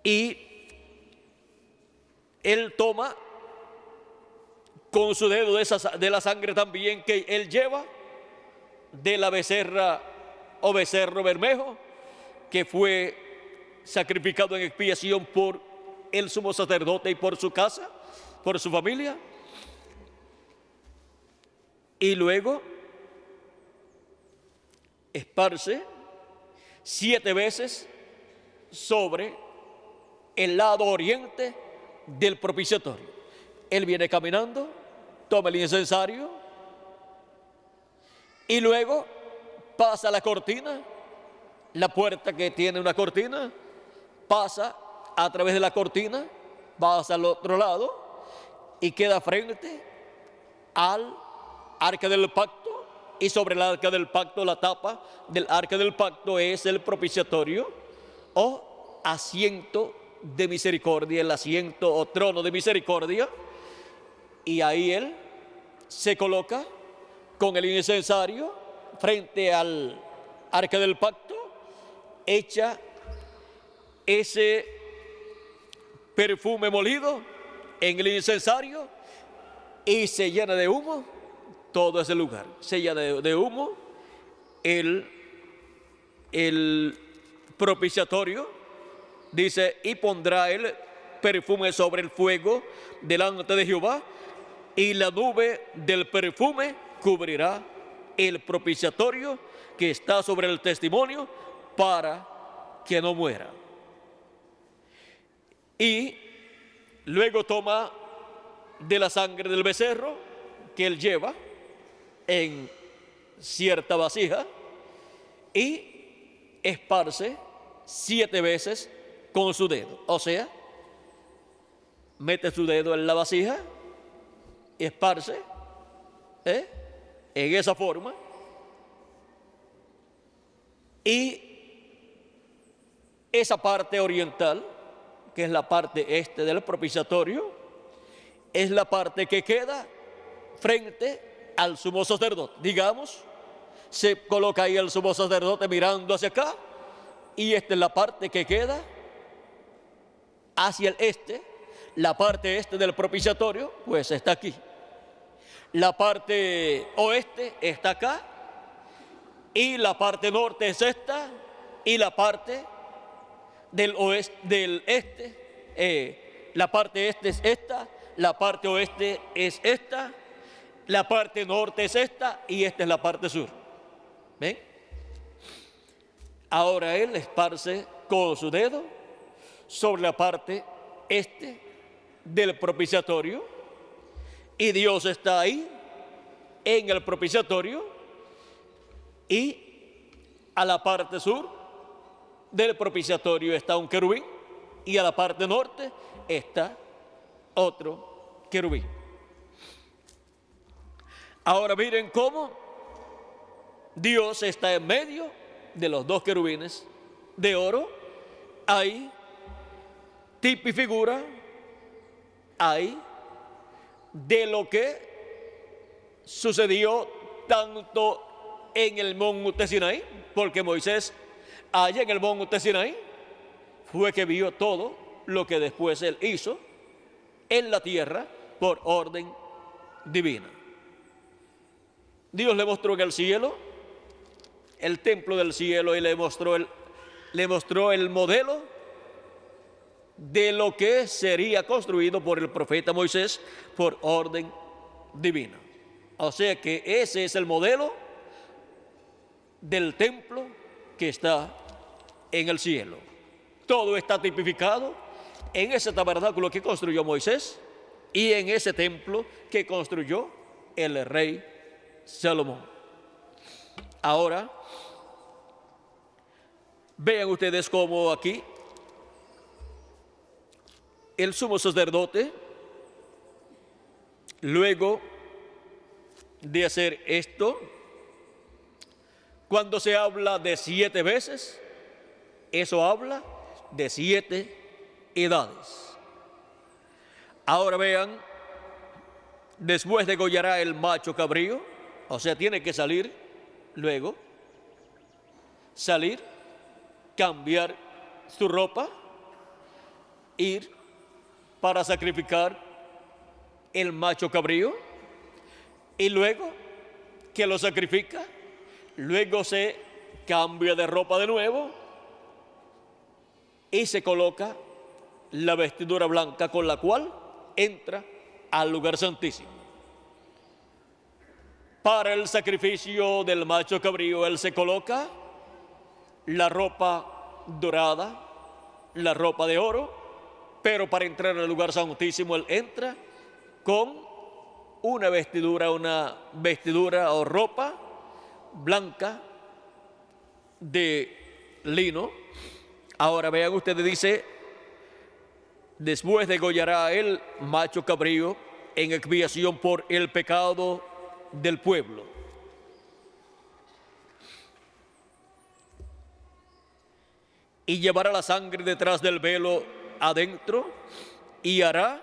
y él toma con su dedo de la sangre también que él lleva de la becerra o becerro bermejo, que fue sacrificado en expiación por el sumo sacerdote y por su casa, por su familia. Y luego esparce 7 veces sobre el lado oriente del propiciatorio. Él viene caminando, toma el incensario y luego pasa la cortina, la puerta que tiene una cortina, pasa a través de la cortina vas al otro lado y queda frente al arca del pacto, y sobre el arca del pacto, la tapa del arca del pacto es el propiciatorio o asiento de misericordia, el asiento o trono de misericordia, y ahí él se coloca con el incensario frente al arca del pacto, echa ese perfume molido en el incensario y se llena de humo todo ese lugar. Se llena de humo el propiciatorio, dice, y pondrá el perfume sobre el fuego delante de Jehová, y la nube del perfume cubrirá el propiciatorio que está sobre el testimonio para que no muera. Y luego toma de la sangre del becerro que él lleva en cierta vasija y esparce 7 veces con su dedo. O sea, mete su dedo en la vasija, esparce en esa forma, y esa parte oriental, que es la parte este del propiciatorio, es la parte que queda frente al sumo sacerdote. Digamos, se coloca ahí el sumo sacerdote mirando hacia acá, y esta es la parte que queda hacia el este. La parte este del propiciatorio pues está aquí. La parte oeste está acá, y la parte norte es esta, y la parte del este, la parte este es esta, la parte oeste es esta, la parte norte es esta, y esta es la parte sur. ¿Ven? Ahora él esparce con su dedo sobre la parte este del propiciatorio, y Dios está ahí en el propiciatorio, y a la parte sur del propiciatorio está un querubín, y a la parte norte está otro querubín. Ahora miren cómo Dios está en medio de los 2 querubines de oro. Hay tipo y figura, hay de lo que sucedió tanto en el monte Sinaí, porque Moisés allá en el monte Sinaí fue que vio todo lo que después él hizo en la tierra por orden divina. Dios le mostró en el cielo el templo del cielo, y le mostró el modelo de lo que sería construido por el profeta Moisés por orden divina. O sea que ese es el modelo del templo que está en el cielo. Todo está tipificado en ese tabernáculo que construyó Moisés y en ese templo que construyó el rey Salomón. Ahora, vean ustedes cómo aquí el sumo sacerdote, luego de hacer esto, cuando se habla de 7 veces, eso habla de 7 edades. Ahora vean, después degollará el macho cabrío, o sea, tiene que salir luego, cambiar su ropa, ir para sacrificar el macho cabrío, y luego que lo sacrifica, luego se cambia de ropa de nuevo y se coloca la vestidura blanca con la cual entra al lugar santísimo. Para el sacrificio del macho cabrío, él se coloca la ropa dorada, la ropa de oro, pero para entrar al lugar santísimo él entra con una vestidura o ropa blanca de lino. Ahora vean ustedes, dice, Después degollará el macho cabrío en expiación por el pecado del pueblo. Y llevará la sangre detrás del velo adentro y hará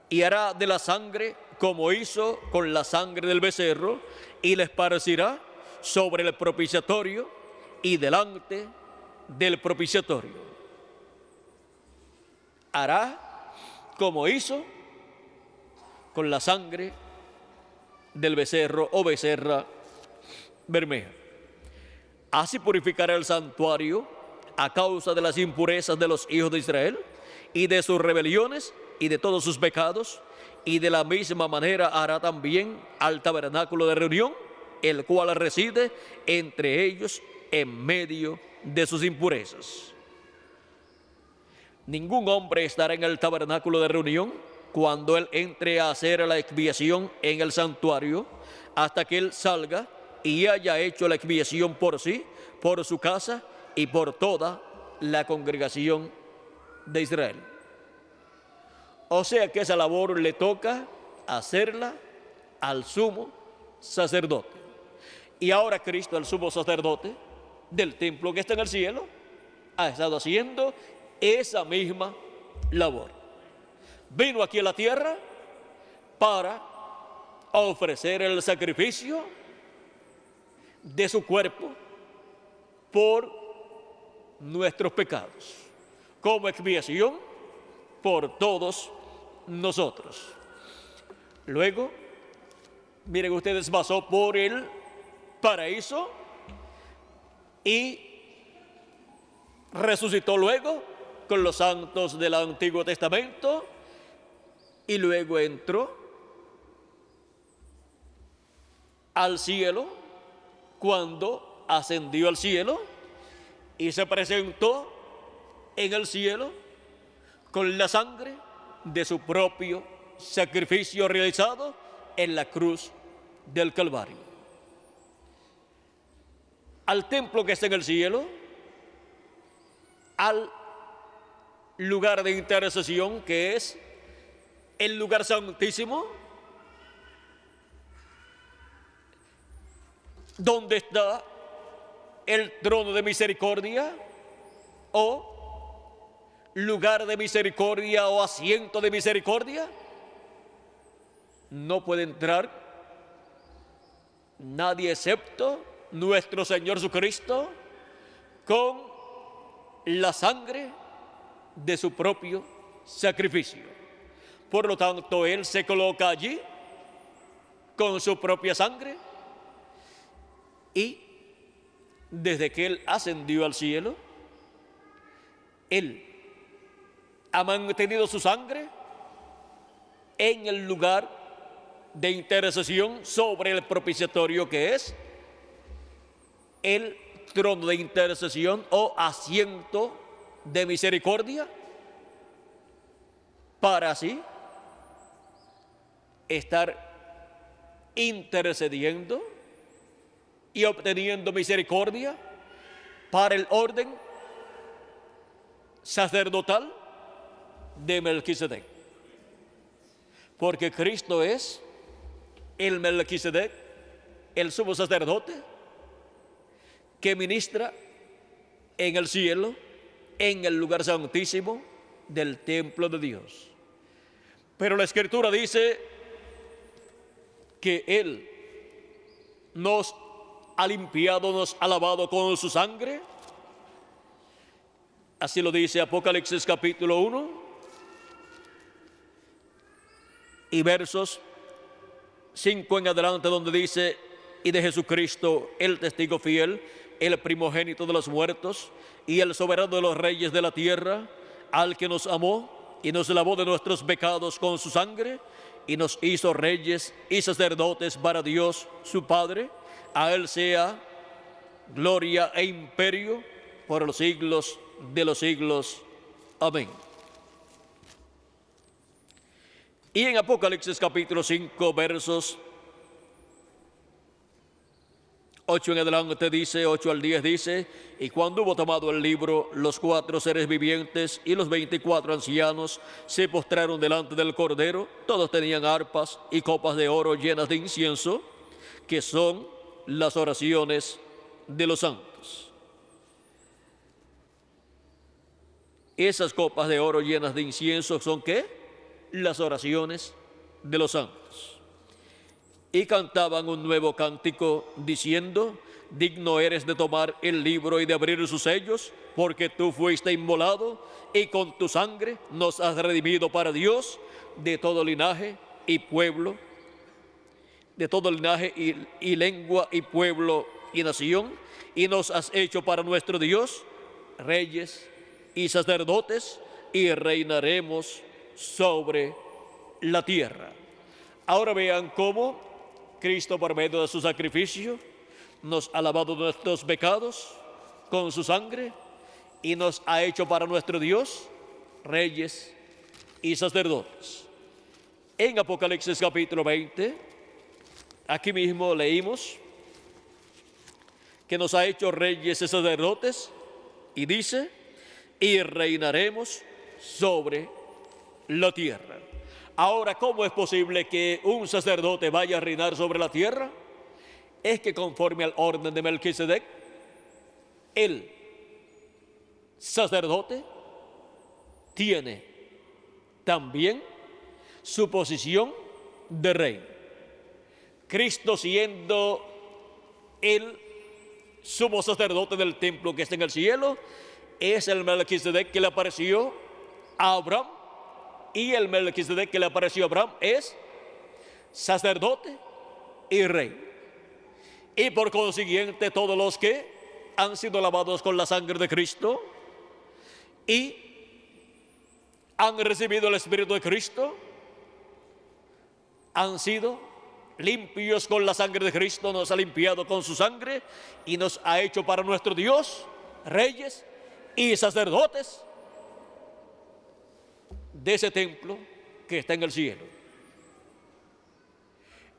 de la sangre como hizo con la sangre del becerro, y la esparcirá sobre el propiciatorio y delante del propiciatorio. Hará como hizo con la sangre del becerro o becerra bermeja. Así purificará el santuario a causa de las impurezas de los hijos de Israel y de sus rebeliones y de todos sus pecados, y de la misma manera hará también al tabernáculo de reunión, el cual reside entre ellos en medio de sus impurezas. Ningún hombre estará en el tabernáculo de reunión cuando él entre a hacer la expiación en el santuario, hasta que él salga y haya hecho la expiación por sí, por su casa y por toda la congregación de Israel. O sea que esa labor le toca hacerla al sumo sacerdote. Y ahora Cristo, el sumo sacerdote del templo que está en el cielo, ha estado haciendo esa misma labor. Vino aquí a la tierra para ofrecer el sacrificio de su cuerpo por nuestros pecados, como expiación por todos nosotros. Luego, miren ustedes, pasó por el paraíso y resucitó luego con los santos del Antiguo Testamento, y luego entró al cielo cuando ascendió al cielo y se presentó en el cielo con la sangre de su propio sacrificio realizado en la cruz del Calvario. Al templo que está en el cielo, al lugar de intercesión que es el lugar santísimo, donde está el trono de misericordia o lugar de misericordia o asiento de misericordia, no puede entrar nadie excepto nuestro Señor Jesucristo con la sangre de su propio sacrificio. Por lo tanto, Él se coloca allí con su propia sangre, y desde que Él ascendió al cielo, Él ha mantenido su sangre en el lugar de intercesión sobre el propiciatorio, que es el trono de intercesión o asiento de misericordia, para así estar intercediendo y obteniendo misericordia para el orden sacerdotal de Melquisedec. Porque Cristo es el Melquisedec, el sumo sacerdote que ministra en el cielo, en el lugar santísimo del templo de Dios. Pero la Escritura dice que Él nos ha limpiado, nos ha lavado con su sangre. Así lo dice Apocalipsis capítulo 1 y versos 5 en adelante, donde dice: y de Jesucristo, el testigo fiel, el primogénito de los muertos y el soberano de los reyes de la tierra, al que nos amó y nos lavó de nuestros pecados con su sangre y nos hizo reyes y sacerdotes para Dios su Padre. A Él sea gloria e imperio por los siglos de los siglos. Amén. Y en Apocalipsis capítulo 5, versos 8 en adelante dice, 8 al 10 dice, y cuando hubo tomado el libro, los 4 seres vivientes y los 24 ancianos se postraron delante del Cordero. Todos tenían arpas y copas de oro llenas de incienso, que son las oraciones de los santos. Esas copas de oro llenas de incienso son ¿qué? Las oraciones de los santos. Y cantaban un nuevo cántico diciendo, digno eres de tomar el libro y de abrir sus sellos, porque tú fuiste inmolado y con tu sangre nos has redimido para Dios de todo linaje y pueblo, de todo linaje y lengua y pueblo y nación, y nos has hecho para nuestro Dios reyes y sacerdotes, y reinaremos sobre la tierra. Ahora vean cómo Cristo, por medio de su sacrificio, nos ha lavado nuestros pecados con su sangre y nos ha hecho para nuestro Dios reyes y sacerdotes. En Apocalipsis capítulo 20, aquí mismo leímos que nos ha hecho reyes y sacerdotes y dice, y reinaremos sobre la tierra. Ahora, ¿cómo es posible que un sacerdote vaya a reinar sobre la tierra? Es que conforme al orden de Melquisedec, el sacerdote tiene también su posición de rey. Cristo, siendo el sumo sacerdote del templo que está en el cielo, es el Melquisedec que le apareció a Abraham, y el Melquisedec que le apareció a Abraham es sacerdote y rey. Y por consiguiente, todos los que han sido lavados con la sangre de Cristo y han recibido el Espíritu de Cristo, han sido limpios con la sangre de Cristo, nos ha limpiado con su sangre y nos ha hecho para nuestro Dios reyes y sacerdotes de ese templo que está en el cielo.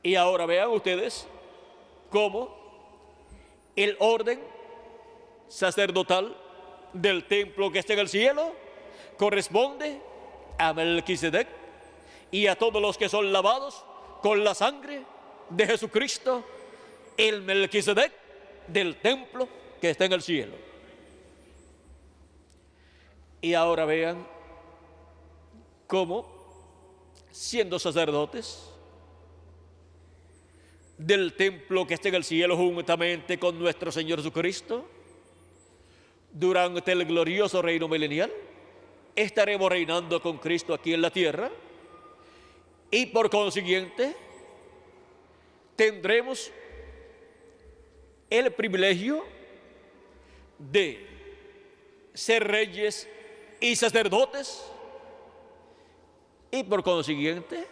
Y ahora vean ustedes cómo el orden sacerdotal del templo que está en el cielo corresponde a Melquisedec y a todos los que son lavados con la sangre de Jesucristo, el Melquisedec del templo que está en el cielo. Y ahora vean cómo, siendo sacerdotes del templo que está en el cielo juntamente con nuestro Señor Jesucristo, durante el glorioso reino milenial, estaremos reinando con Cristo aquí en la tierra y por consiguiente tendremos el privilegio de ser reyes y sacerdotes y por consiguiente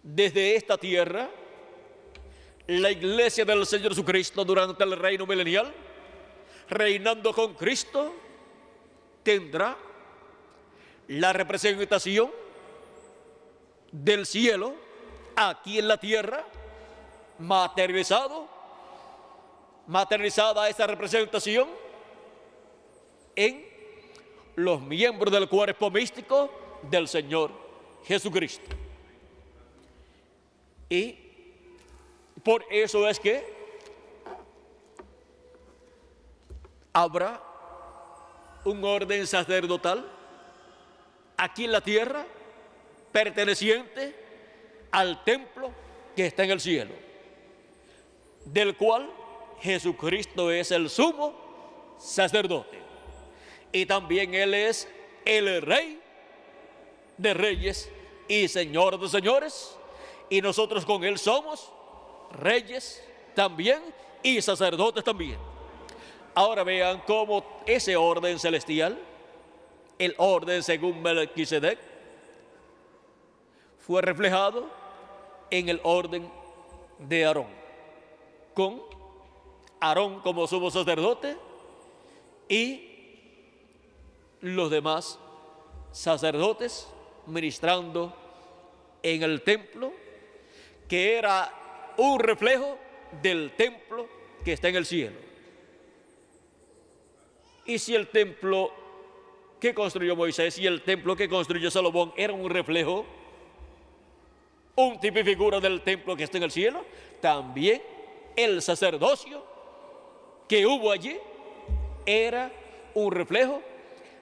desde esta tierra la iglesia del Señor Jesucristo durante el reino milenial, reinando con Cristo, tendrá la representación del cielo aquí en la tierra, materializada esa representación en los miembros del cuerpo místico del Señor Jesucristo. Y por eso es que habrá un orden sacerdotal aquí en la tierra perteneciente al templo que está en el cielo, del cual Jesucristo es el sumo sacerdote y también Él es el Rey de reyes y Señor de señores, y nosotros con Él somos reyes también y sacerdotes también. Ahora vean cómo ese orden celestial, el orden según Melquisedec, fue reflejado en el orden de Aarón, con Aarón como sumo sacerdote y los demás sacerdotes ministrando en el templo, que era un reflejo del templo que está en el cielo. Y si el templo que construyó Moisés y el templo que construyó Salomón era un reflejo, un tipo y figura del templo que está en el cielo, también el sacerdocio que hubo allí era un reflejo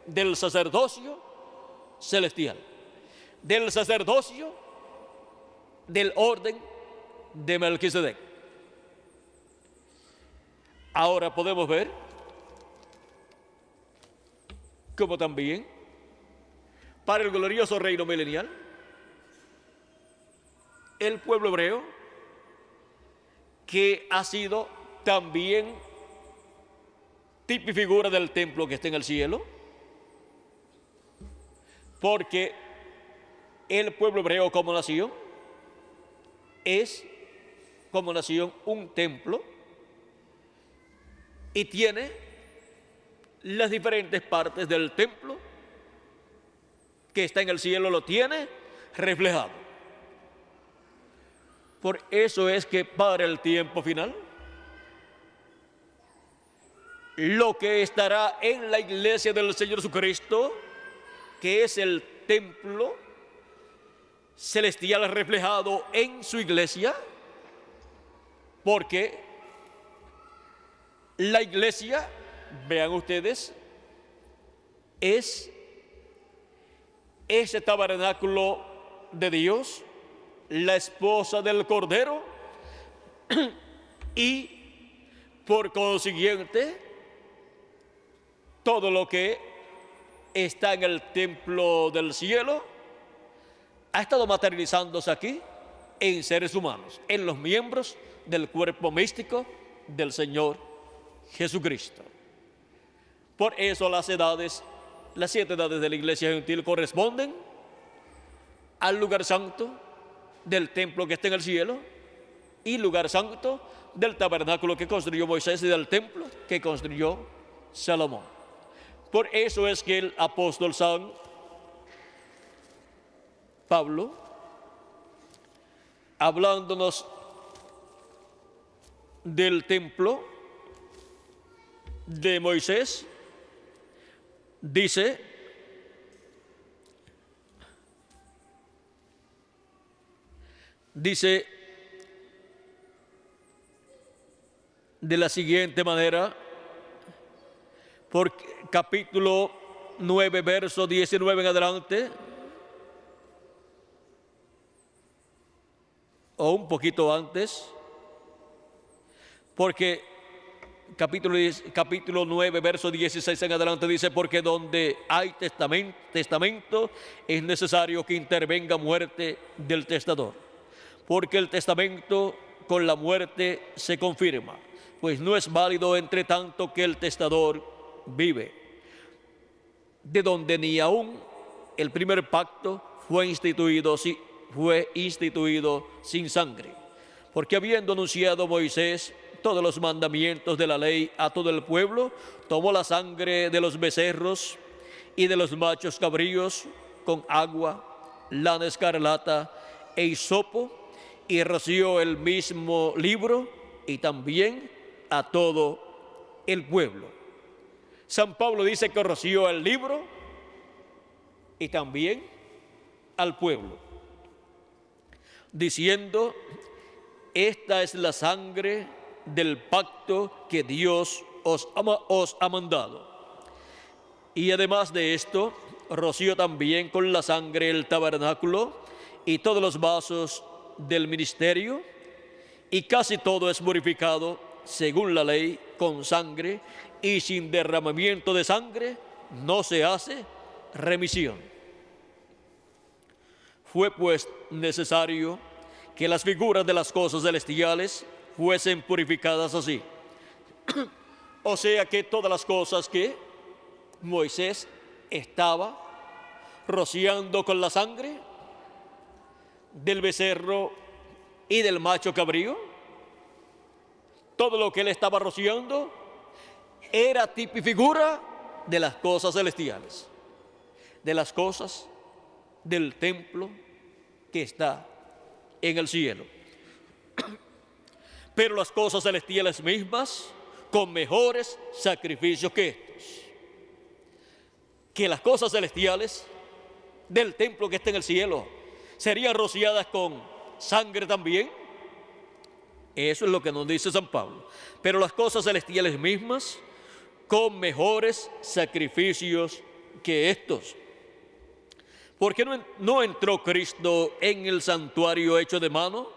del sacerdocio celestial, del sacerdocio del orden de Melquisedec. Ahora podemos ver cómo también para el glorioso reino milenial el pueblo hebreo, que ha sido también tipo y figura del templo que está en el cielo, porque el pueblo hebreo como nación es como nación un templo y tiene las diferentes partes del templo que está en el cielo, lo tiene reflejado. Por eso es que para el tiempo final, lo que estará en la iglesia del Señor Jesucristo, que es el templo celestial reflejado en su iglesia, porque la iglesia, vean ustedes, es ese tabernáculo de Dios, la esposa del Cordero, y por consiguiente todo lo que está en el templo del cielo ha estado materializándose aquí en seres humanos, en los miembros del cuerpo místico del Señor Jesucristo. Por eso las 7 edades de la iglesia gentil corresponden al lugar santo del templo que está en el cielo y lugar santo del tabernáculo que construyó Moisés y del templo que construyó Salomón. Por eso es que el apóstol San Pablo, hablándonos del templo de Moisés, dice: de la siguiente manera, por capítulo 9, verso 19 en adelante, o un poquito antes, porque capítulo 9, verso 16 en adelante dice: porque donde hay testamento es necesario que intervenga muerte del testador, porque el testamento con la muerte se confirma, pues no es válido entre tanto que el testador vive, de donde ni aún el primer pacto fue instituido sin sangre, porque habiendo anunciado Moisés todos los mandamientos de la ley a todo el pueblo, tomó la sangre de los becerros y de los machos cabríos con agua, lana escarlata e hisopo, y roció el mismo libro y también a todo el pueblo. San Pablo dice que roció el libro y también al pueblo, diciendo: esta es la sangre del pacto que Dios os ha mandado. Y además de esto, roció también con la sangre el tabernáculo y todos los vasos del ministerio, y casi todo es purificado según la ley con sangre, y sin derramamiento de sangre no se hace remisión. Fue pues necesario que las figuras de las cosas celestiales fuesen purificadas así. O sea que todas las cosas que Moisés estaba rociando con la sangre del becerro y del macho cabrío, todo lo que él estaba rociando era tipo y figura de las cosas celestiales, de las cosas del templo que está en el cielo. pero las cosas celestiales mismas con mejores sacrificios que estos. Que las cosas celestiales del templo que está en el cielo serían rociadas con sangre también. Eso es lo que nos dice San Pablo. Pero las cosas celestiales mismas con mejores sacrificios que estos. ¿Por qué no entró Cristo en el santuario hecho de mano?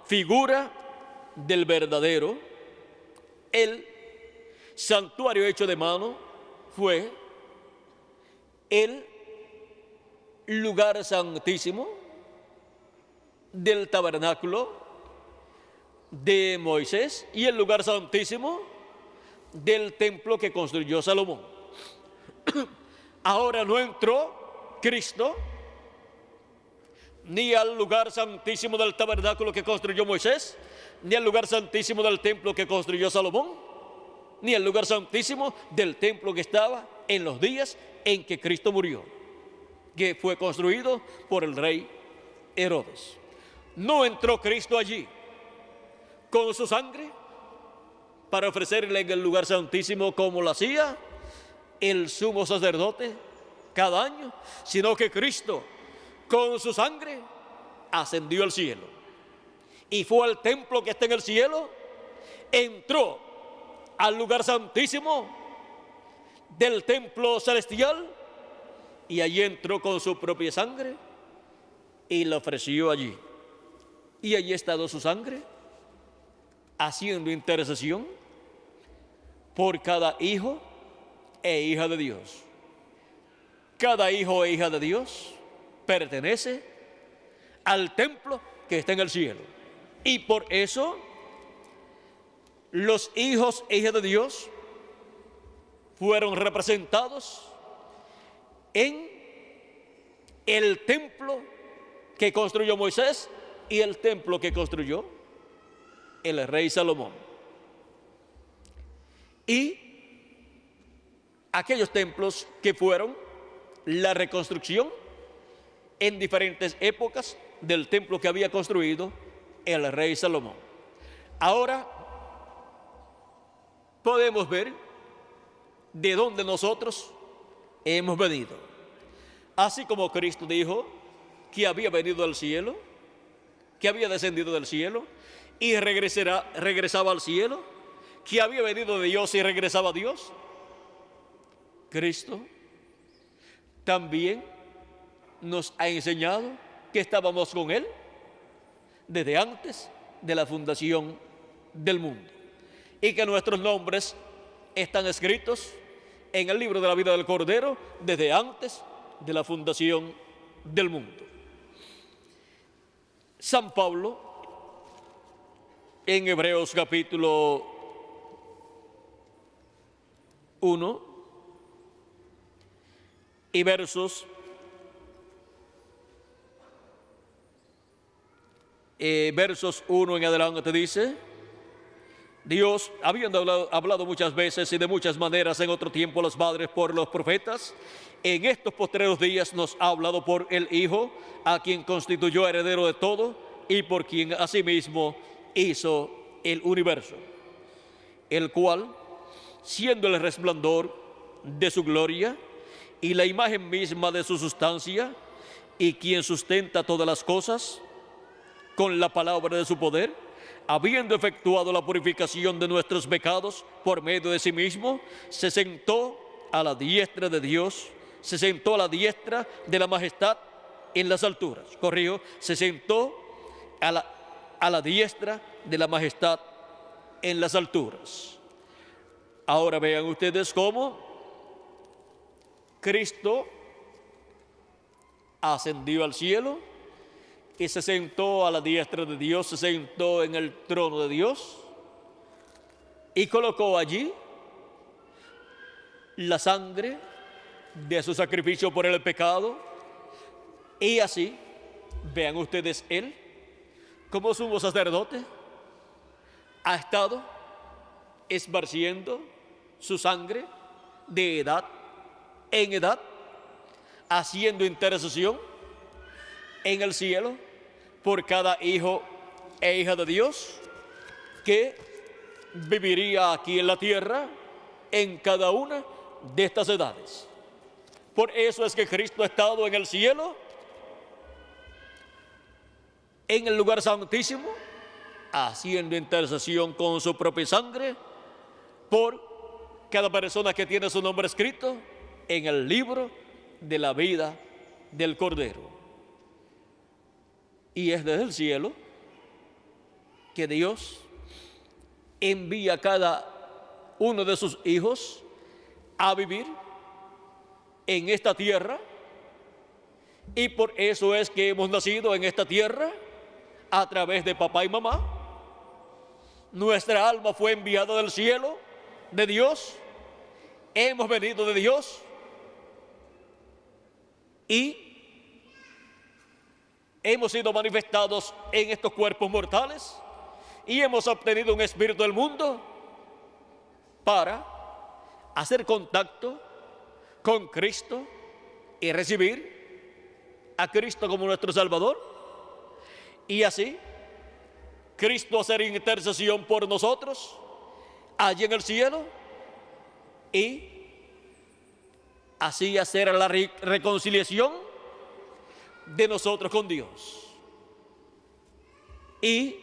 Figura del verdadero. El santuario hecho de mano fue el lugar santísimo del tabernáculo de Moisés y el lugar santísimo del templo que construyó Salomón. Ahora no entró Cristo ni al lugar santísimo del tabernáculo que construyó Moisés, ni al lugar santísimo del templo que construyó Salomón, ni al lugar santísimo del templo que estaba en los días en que Cristo murió, que fue construido por el rey Herodes. No entró Cristo allí con su sangre para ofrecerle en el lugar santísimo como lo hacía el sumo sacerdote cada año, sino que Cristo con su sangre ascendió al cielo y fue al templo que está en el cielo, entró al lugar santísimo del templo celestial y allí entró con su propia sangre y la ofreció allí. Y allí ha estado su sangre haciendo intercesión por cada hijo e hija de Dios. Cada hijo e hija de Dios pertenece al templo que está en el cielo. Y por eso los hijos e hijas de Dios fueron representados en el templo que construyó Moisés y el templo que construyó el rey Salomón. Y aquellos templos que fueron la reconstrucción en diferentes épocas del templo que había construido el rey Salomón. Ahora podemos ver de dónde nosotros hemos venido. Así como Cristo dijo que había venido del cielo, que había descendido del cielo y regresaba al cielo, que había venido de Dios y regresaba a Dios, Cristo también nos ha enseñado que estábamos con Él desde antes de la fundación del mundo y que nuestros nombres están escritos en el libro de la vida del Cordero desde antes de la fundación del mundo. San Pablo, en Hebreos capítulo 1 y versos 1 en adelante dice: Dios, habiendo hablado muchas veces y de muchas maneras en otro tiempo a los padres por los profetas, en estos postreros días nos ha hablado por el Hijo, a quien constituyó heredero de todo y por quien asimismo hizo el universo, el cual, siendo el resplandor de su gloria y la imagen misma de su sustancia, y quien sustenta todas las cosas con la palabra de su poder, habiendo efectuado la purificación de nuestros pecados por medio de sí mismo, se sentó a la diestra de Dios, se sentó a la diestra de la majestad en las alturas. Se sentó a la diestra de la majestad en las alturas. Ahora vean ustedes cómo Cristo ascendió al cielo y se sentó a la diestra de Dios, se sentó en el trono de Dios y colocó allí la sangre de su sacrificio por el pecado. Y así, vean ustedes, Él, como sumo sacerdote, ha estado esparciendo su sangre de edad en edad, haciendo intercesión en el cielo por cada hijo e hija de Dios, que viviría aquí en la tierra en cada una de estas edades. Por eso es que Cristo ha estado en el cielo, en el lugar santísimo, haciendo intercesión con su propia sangre por cada persona que tiene su nombre escrito en el libro de la vida del Cordero. Y es desde el cielo que Dios envía a cada uno de sus hijos a vivir en esta tierra, y por eso es que hemos nacido en esta tierra a través de papá y mamá. Nuestra alma fue enviada del cielo, de Dios, hemos venido de Dios y hemos sido manifestados en estos cuerpos mortales y hemos obtenido un espíritu del mundo para hacer contacto con Cristo y recibir a Cristo como nuestro Salvador, y así Cristo hacer intercesión por nosotros allí en el cielo, y así hacer la reconciliación de nosotros con Dios, y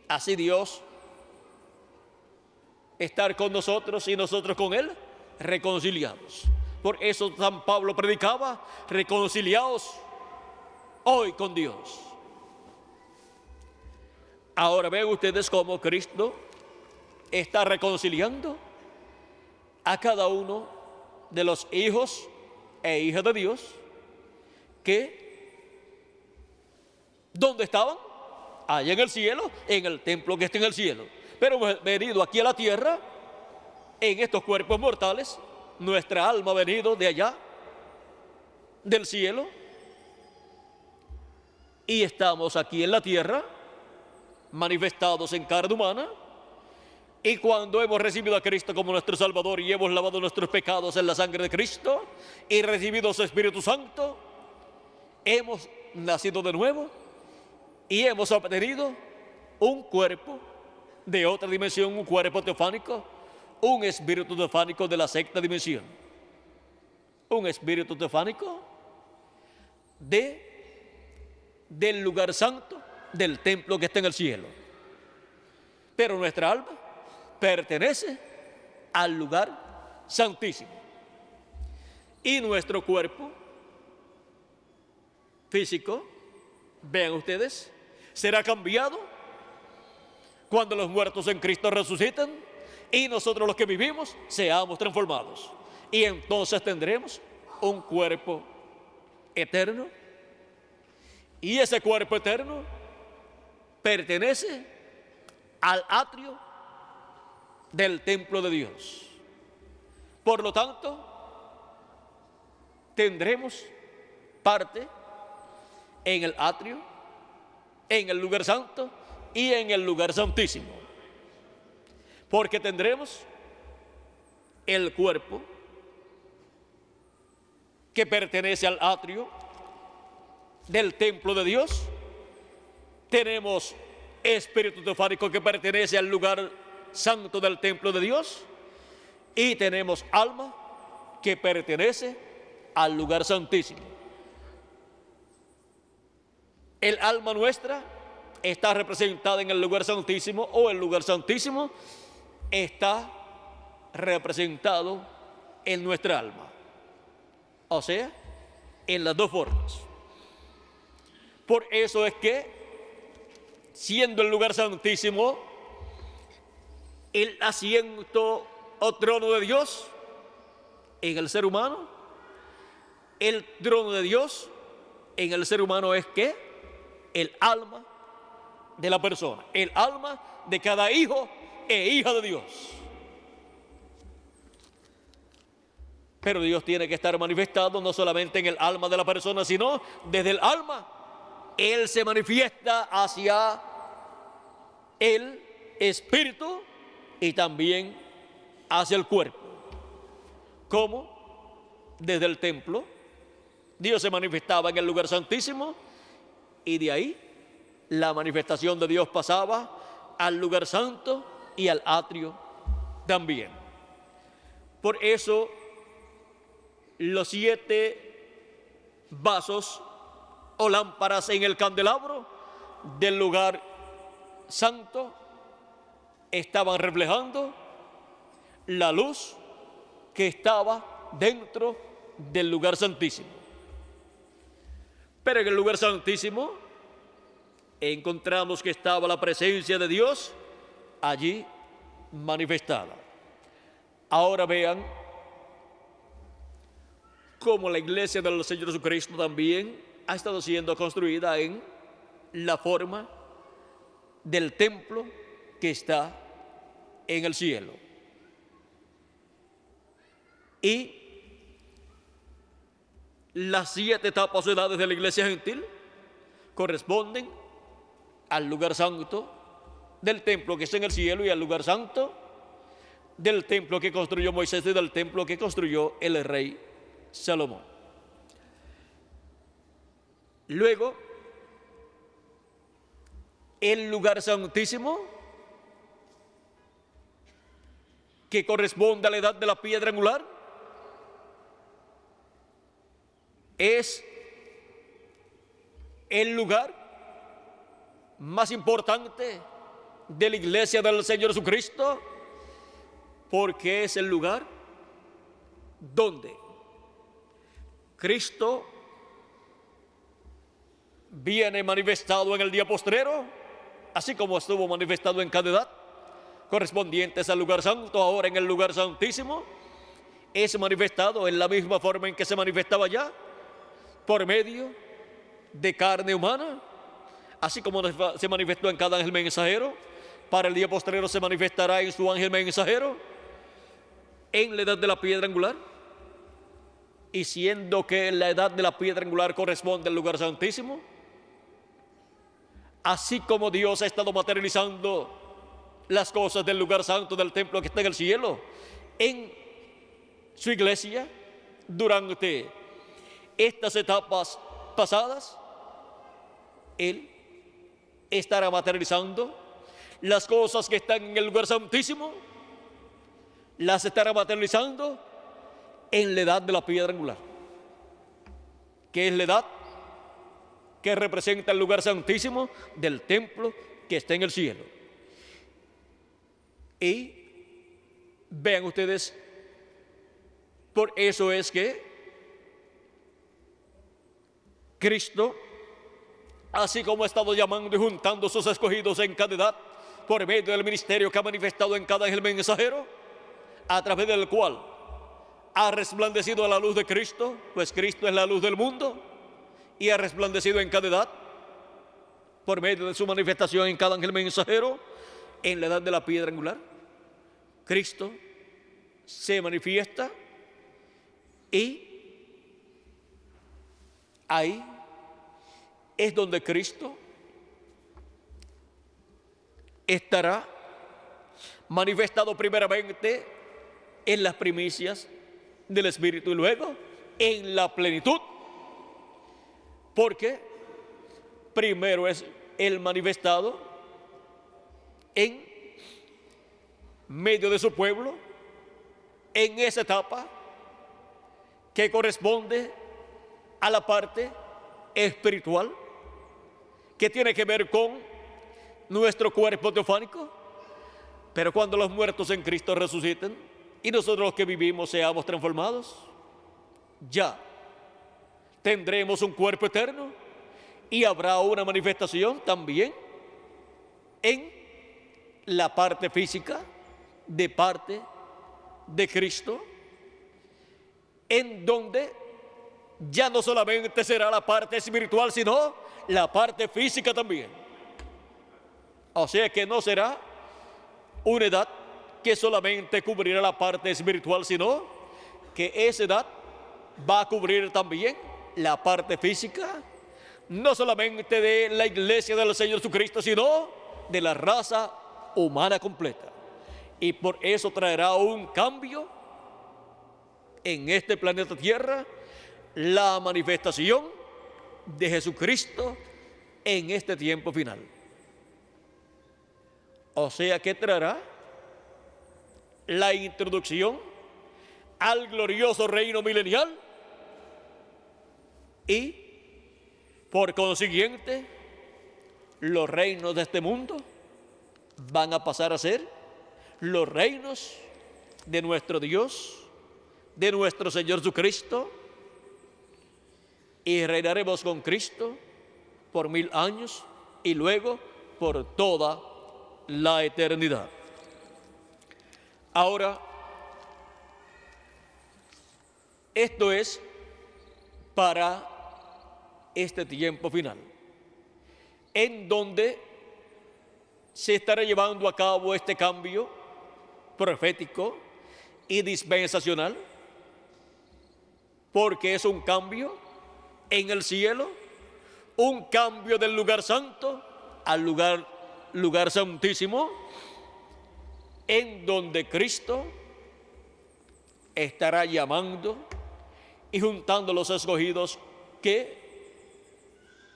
así Dios estar con nosotros y nosotros con Él reconciliados. Por eso San Pablo predicaba: reconciliaos hoy con Dios. Ahora ven ustedes cómo Cristo está reconciliando a cada uno de los hijos e hijas de Dios que, ¿dónde estaban? Allá en el cielo, en el templo que está en el cielo. Pero hemos venido aquí a la tierra, en estos cuerpos mortales. Nuestra alma ha venido de allá, del cielo, y estamos aquí en la tierra, manifestados en carne humana. Y cuando hemos recibido a Cristo como nuestro Salvador y hemos lavado nuestros pecados en la sangre de Cristo y recibido su Espíritu Santo, hemos nacido de nuevo y hemos obtenido un cuerpo de otra dimensión, un cuerpo teofánico, un espíritu teofánico de la sexta dimensión, un espíritu teofánico del lugar santo, del templo que está en el cielo. Pero nuestra alma pertenece al lugar santísimo, y nuestro cuerpo físico, vean ustedes, será cambiado cuando los muertos en Cristo resucitan y nosotros los que vivimos seamos transformados, y entonces tendremos un cuerpo eterno, y ese cuerpo eterno pertenece al atrio del templo de Dios. Por lo tanto, tendremos parte en el atrio, en el lugar santo y en el lugar santísimo, porque tendremos el cuerpo que pertenece al atrio del templo de Dios, tenemos espíritu teofánico que pertenece al lugar santo del templo de Dios, y tenemos alma que pertenece al lugar santísimo. El alma nuestra está representada en el lugar santísimo, o el lugar santísimo está representado en nuestra alma, o sea, en las dos formas. Por eso es que, siendo el lugar santísimo el asiento o trono de Dios en el ser humano, el trono de Dios en el ser humano es que el alma de la persona, el alma de cada hijo e hija de Dios. Pero Dios tiene que estar manifestado no solamente en el alma de la persona, sino desde el alma Él se manifiesta hacia el espíritu y también hacia el cuerpo. Como desde el templo Dios se manifestaba en el lugar santísimo, y de ahí la manifestación de Dios pasaba al lugar santo y al atrio también. Por eso, los 7 vasos o lámparas en el candelabro del lugar santo estaban reflejando la luz que estaba dentro del lugar santísimo. Pero en el lugar santísimo encontramos que estaba la presencia de Dios allí manifestada. Ahora vean cómo la iglesia del Señor Jesucristo también ha estado siendo construida en la forma del templo que está en el cielo. Y las 7 etapas o edades de la iglesia gentil corresponden al lugar santo del templo que está en el cielo y al lugar santo del templo que construyó Moisés y del templo que construyó el rey Salomón. Luego, el lugar santísimo, que corresponde a la edad de la piedra angular, es el lugar más importante de la iglesia del Señor Jesucristo, porque es el lugar donde Cristo viene manifestado en el día postrero, así como estuvo manifestado en cada edad, correspondientes al lugar santo. Ahora en el lugar santísimo es manifestado en la misma forma en que se manifestaba ya, por medio de carne humana, así como se manifestó en cada ángel mensajero. Para el día postrero se manifestará en su ángel mensajero en la edad de la piedra angular, y siendo que la edad de la piedra angular corresponde al lugar santísimo, así como Dios ha estado materializando las cosas del lugar santo del templo que está en el cielo en su iglesia durante estas etapas pasadas, Él estará materializando las cosas que están en el lugar santísimo, las estará materializando en la edad de la piedra angular, que es la edad que representa el lugar santísimo del templo que está en el cielo. Y vean ustedes, por eso es que Cristo, así como ha estado llamando y juntando a sus escogidos en cada edad, por medio del ministerio que ha manifestado en cada ángel mensajero, a través del cual ha resplandecido la luz de Cristo, pues Cristo es la luz del mundo, y ha resplandecido en cada edad, por medio de su manifestación en cada ángel mensajero, en la edad de la piedra angular. Cristo se manifiesta y ahí es donde Cristo estará manifestado primeramente en las primicias del Espíritu y luego en la plenitud, porque primero es el manifestado en medio de su pueblo, en esa etapa que corresponde a la parte espiritual, que tiene que ver con nuestro cuerpo teofánico. Pero cuando los muertos en Cristo resuciten y nosotros los que vivimos seamos transformados, ya tendremos un cuerpo eterno y habrá una manifestación también en la parte física de parte de Cristo, en donde ya no solamente será la parte espiritual, sino la parte física también. O sea que no será una edad que solamente cubrirá la parte espiritual, sino que esa edad va a cubrir también la parte física, no solamente de la iglesia del Señor Jesucristo, sino de la raza humana completa. Y por eso traerá un cambio en este planeta Tierra, la manifestación de Jesucristo en este tiempo final. O sea que traerá la introducción al glorioso reino milenial y, por consiguiente, los reinos de este mundo van a pasar a ser los reinos de nuestro Dios, de nuestro Señor Jesucristo, y reinaremos con Cristo por 1000 años y luego por toda la eternidad. Ahora, esto es para este tiempo final, en donde se estará llevando a cabo este cambio profético y dispensacional, porque es un cambio en el cielo, un cambio del lugar santo al lugar santísimo, en donde Cristo estará llamando y juntando los escogidos que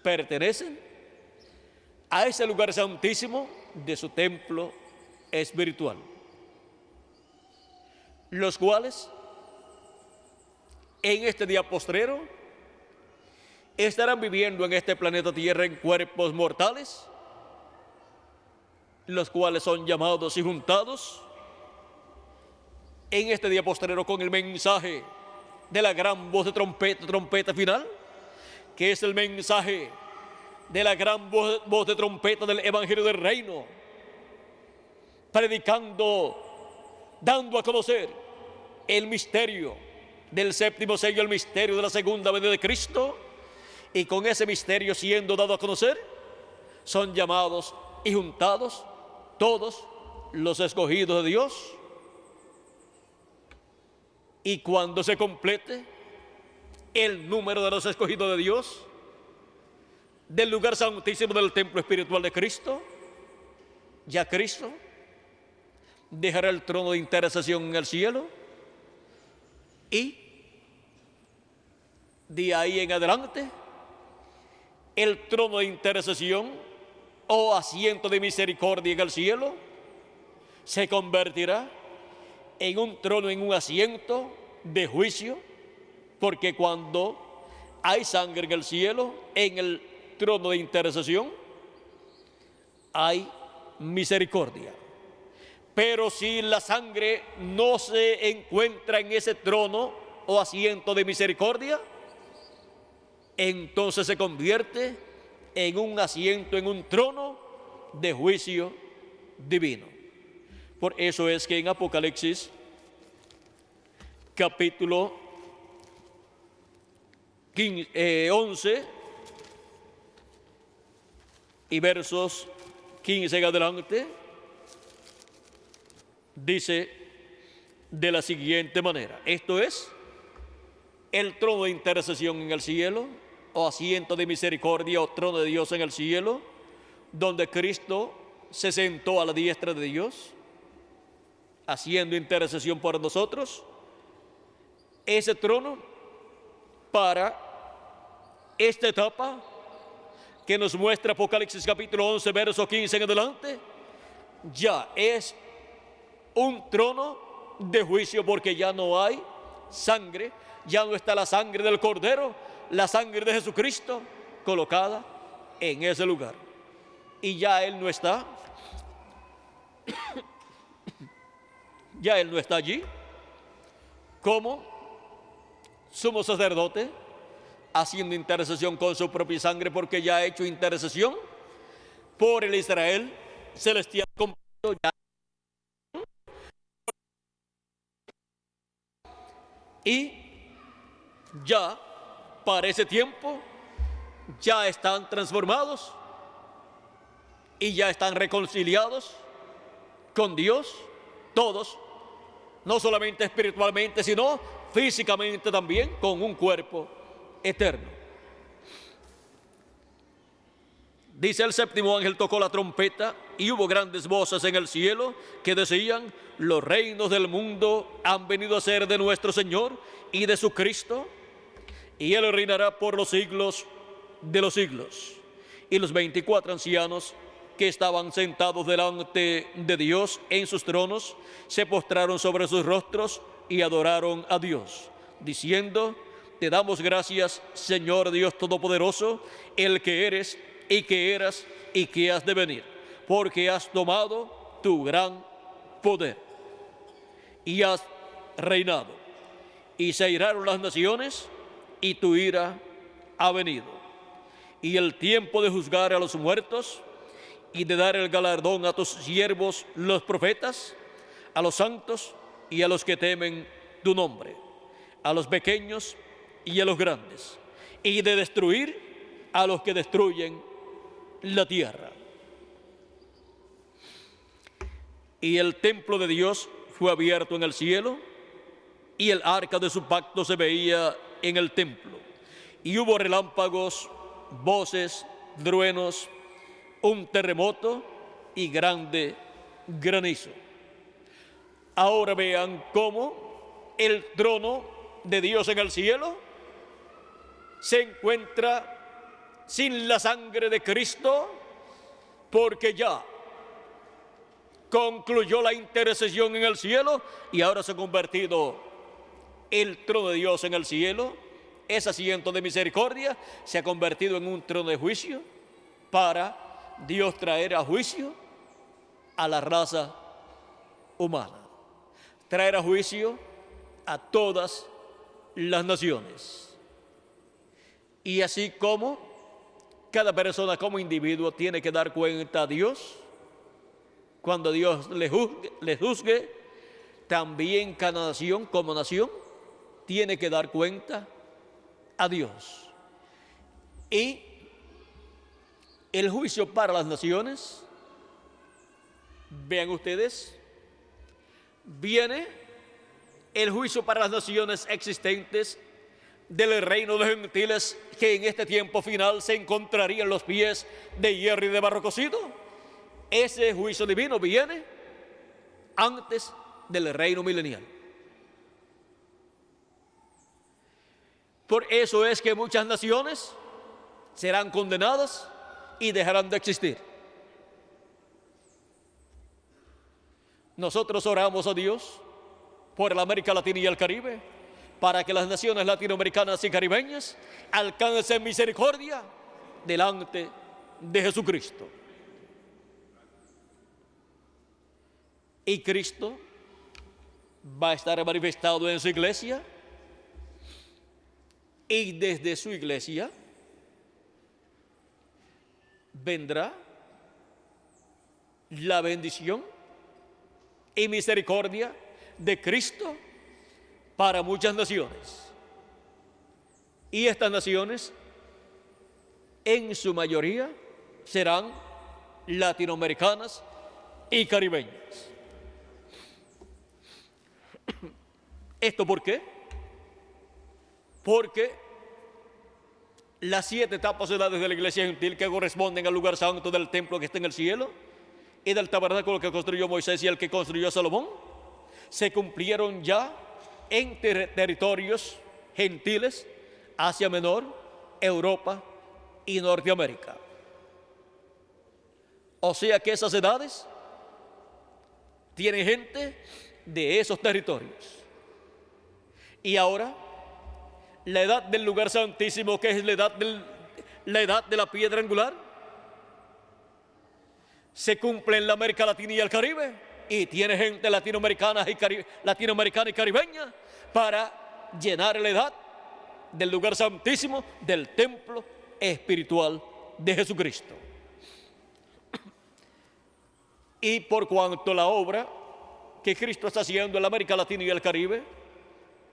pertenecen a ese lugar santísimo de su templo espiritual, los cuales en este día postrero estarán viviendo en este planeta Tierra en cuerpos mortales, los cuales son llamados y juntados en este día postrero con el mensaje de la gran voz de trompeta final, que es el mensaje de la gran voz de trompeta del Evangelio del Reino, predicando, dando a conocer el misterio del séptimo sello, el misterio de la segunda venida de Cristo, y con ese misterio siendo dado a conocer, son llamados y juntados todos los escogidos de Dios. Y cuando se complete el número de los escogidos de Dios, del lugar santísimo del templo espiritual de Cristo, ya Cristo dejará el trono de intercesión en el cielo, y de ahí en adelante el trono de intercesión o asiento de misericordia en el cielo se convertirá en un trono, en un asiento de juicio, porque cuando hay sangre en el cielo, en el trono de intercesión hay misericordia. Pero si la sangre no se encuentra en ese trono o asiento de misericordia, entonces se convierte en un asiento, en un trono de juicio divino. Por eso es que en Apocalipsis capítulo 11 y versos 15 en adelante, dice de la siguiente manera: esto es el trono de intercesión en el cielo, o asiento de misericordia, o trono de Dios en el cielo, donde Cristo se sentó a la diestra de Dios, haciendo intercesión por nosotros. Ese trono, para esta etapa que nos muestra Apocalipsis capítulo 11, verso 15 en adelante, ya es un trono de juicio, porque ya no hay sangre, ya no está la sangre del Cordero, la sangre de Jesucristo colocada en ese lugar. Y ya Él no está, ya Él no está allí como sumo sacerdote haciendo intercesión con su propia sangre, porque ya ha hecho intercesión por el Israel celestial completo. Y ya para ese tiempo ya están transformados y ya están reconciliados con Dios, todos, no solamente espiritualmente, sino físicamente también, con un cuerpo eterno. Dice: el séptimo ángel tocó la trompeta y hubo grandes voces en el cielo que decían: los reinos del mundo han venido a ser de nuestro Señor y de su Cristo, y Él reinará por los siglos de los siglos. Y los 24 ancianos que estaban sentados delante de Dios en sus tronos se postraron sobre sus rostros y adoraron a Dios, diciendo: te damos gracias, Señor Dios Todopoderoso, el que eres y que eras y que has de venir, porque has tomado tu gran poder y has reinado. Y se airaron las naciones y tu ira ha venido. Y el tiempo de juzgar a los muertos y de dar el galardón a tus siervos los profetas, a los santos y a los que temen tu nombre, a los pequeños y a los grandes, y de destruir a los que destruyen la tierra. Y el templo de Dios fue abierto en el cielo, y el arca de su pacto se veía en el templo. Y hubo relámpagos, voces, truenos, un terremoto y grande granizo. Ahora vean cómo el trono de Dios en el cielo se encuentra sin la sangre de Cristo, porque ya concluyó la intercesión en el cielo y ahora se ha convertido el trono de Dios en el cielo. Ese asiento de misericordia se ha convertido en un trono de juicio para Dios traer a juicio a la raza humana, traer a juicio a todas las naciones. Y así como cada persona como individuo tiene que dar cuenta a Dios, cuando Dios le juzgue, también cada nación como nación tiene que dar cuenta a Dios. Y el juicio para las naciones, vean ustedes, viene el juicio para las naciones existentes del reino de gentiles, que en este tiempo final se encontrarían los pies de hierro y de barro cocido. Ese juicio divino viene antes del reino milenial. Por eso es que muchas naciones serán condenadas y dejarán de existir. Nosotros oramos a Dios por la América Latina y el Caribe, para que las naciones latinoamericanas y caribeñas alcancen misericordia delante de Jesucristo. Y Cristo va a estar manifestado en su iglesia, y desde su iglesia vendrá la bendición y misericordia de Cristo para muchas naciones. Y estas naciones, en su mayoría, serán latinoamericanas y caribeñas. ¿Esto por qué? Porque las 7 etapas de edades de la iglesia gentil, que corresponden al lugar santo del templo que está en el cielo y del tabernáculo que construyó Moisés y el que construyó Salomón, se cumplieron ya en territorios gentiles: Asia Menor, Europa y Norteamérica. O sea que esas edades tienen gente de esos territorios. Y ahora, la edad del lugar santísimo, que es la edad de la piedra angular, se cumple en la América Latina y el Caribe, y tiene gente latinoamericana y caribeña para llenar la edad del lugar santísimo del templo espiritual de Jesucristo. Y por cuanto la obra que Cristo está haciendo en la América Latina y el Caribe,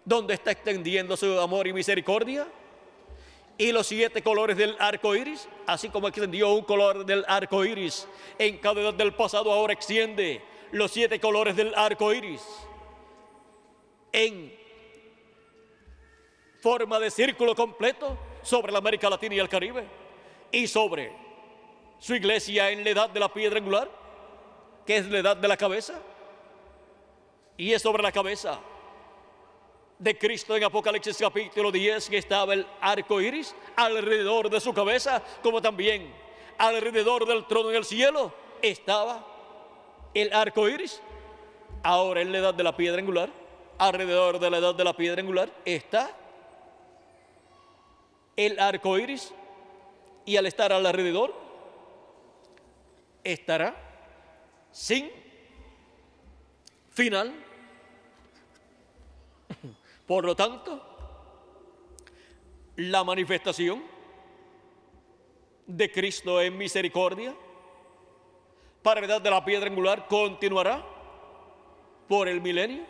donde está extendiendo su amor y misericordia, y los 7 colores del arco iris, así como extendió un color del arco iris en cada edad del pasado, ahora extiende los 7 colores del arco iris en forma de círculo completo sobre la América Latina y el Caribe, y sobre su iglesia en la edad de la piedra angular, que es la edad de la cabeza, y es sobre la cabeza de Cristo en Apocalipsis capítulo 10 que estaba el arco iris alrededor de su cabeza, como también alrededor del trono en el cielo estaba el arco iris. Ahora en la edad de la piedra angular, alrededor de la edad de la piedra angular está el arco iris, y al estar alrededor estará sin final. Por lo tanto, la manifestación de Cristo en misericordia para la edad de la piedra angular continuará por el milenio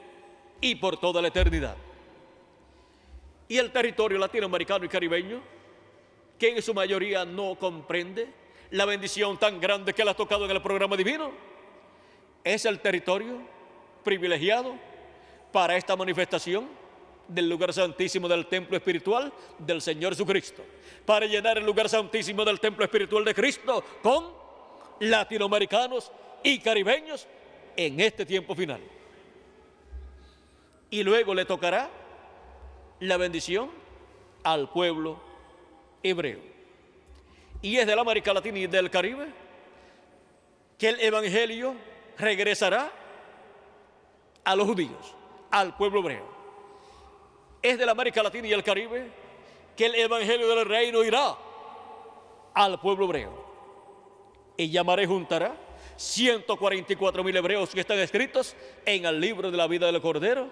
y por toda la eternidad. Y el territorio latinoamericano y caribeño, que en su mayoría no comprende la bendición tan grande que le ha tocado en el programa divino, es el territorio privilegiado para esta manifestación del lugar santísimo del templo espiritual del Señor Jesucristo, para llenar el lugar santísimo del templo espiritual de Cristo con latinoamericanos y caribeños en este tiempo final. Y luego le tocará la bendición al pueblo hebreo. Y es de la América Latina y del Caribe que el evangelio regresará a los judíos, al pueblo hebreo. Es de la América Latina y el Caribe que el evangelio del reino irá al pueblo hebreo. Y llamaré, juntará 144,000 hebreos que están escritos en el libro de la vida del Cordero,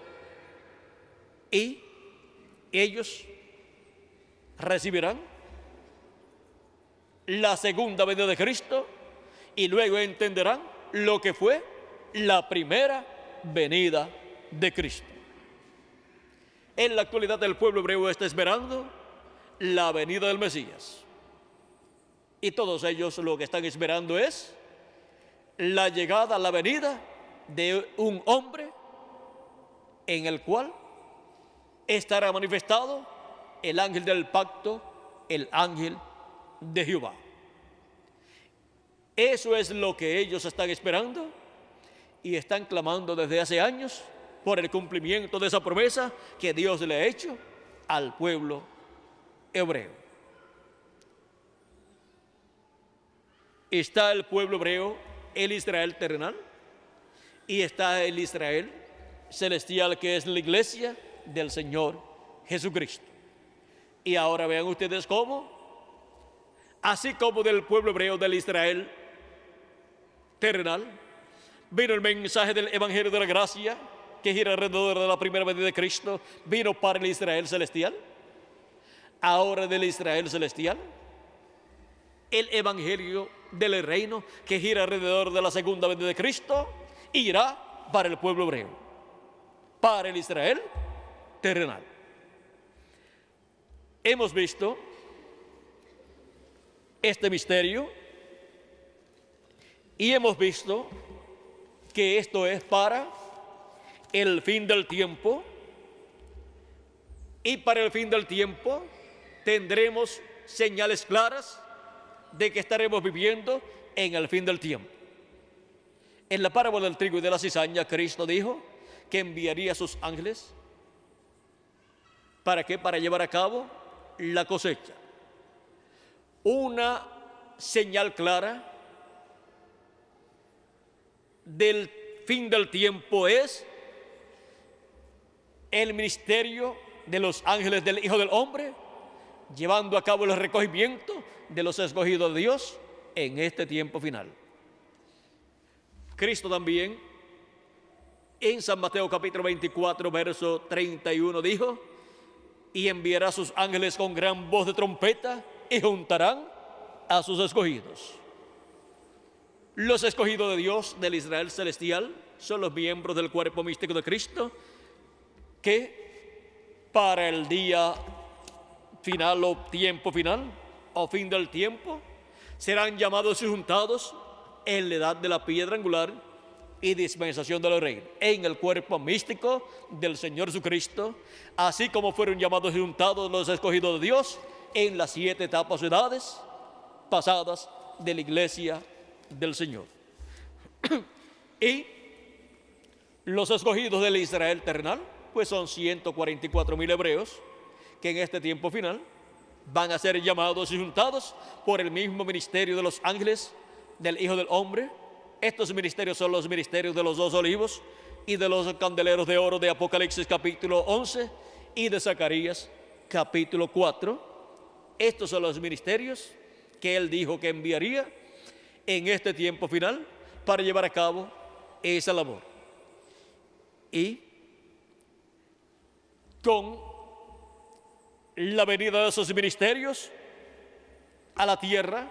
y ellos recibirán la segunda venida de Cristo y luego entenderán lo que fue la primera venida de Cristo. En la actualidad el pueblo hebreo está esperando la venida del Mesías, y todos ellos lo que están esperando es la llegada, la venida de un hombre en el cual estará manifestado el ángel del pacto, el ángel de Jehová. Eso es lo que ellos están esperando y están clamando desde hace años por el cumplimiento de esa promesa que Dios le ha hecho al pueblo hebreo. Está el pueblo hebreo, el Israel terrenal, y está el Israel celestial, que es la iglesia del Señor Jesucristo. Y ahora vean ustedes cómo, así como del pueblo hebreo, del Israel terrenal, vino el mensaje del evangelio de la gracia que gira alrededor de la primera venida de Cristo, vino para el Israel celestial. Ahora del Israel celestial, el evangelio del reino que gira alrededor de la segunda venida de Cristo irá para el pueblo hebreo, para el Israel terrenal. Hemos visto este misterio y hemos visto que esto es para el fin del tiempo, y para el fin del tiempo tendremos señales claras de que estaremos viviendo en el fin del tiempo. En la parábola del trigo y de la cizaña, Cristo dijo que enviaría a sus ángeles. ¿Para qué? Para llevar a cabo la cosecha. Una señal clara del fin del tiempo es el ministerio de los ángeles del Hijo del Hombre, llevando a cabo el recogimiento de los escogidos de Dios en este tiempo final. Cristo también en San Mateo capítulo 24 verso 31 dijo: y enviará a sus ángeles con gran voz de trompeta y juntarán a sus escogidos. Los escogidos de Dios del Israel celestial son los miembros del cuerpo místico de Cristo, que para el día final o tiempo final o fin del tiempo serán llamados y juntados en la edad de la piedra angular y dispensación del reino, en el cuerpo místico del Señor Jesucristo, así como fueron llamados y juntados los escogidos de Dios en las 7 etapas o edades pasadas de la iglesia del Señor. Y los escogidos del Israel terrenal, pues son 144,000 hebreos que en este tiempo final van a ser llamados y juntados por el mismo ministerio de los ángeles del Hijo del Hombre. Estos ministerios son los ministerios de los 2 olivos y de los candeleros de oro de Apocalipsis capítulo 11 y de Zacarías capítulo 4. Estos son los ministerios que él dijo que enviaría en este tiempo final para llevar a cabo esa labor. Y con la venida de esos ministerios a la tierra,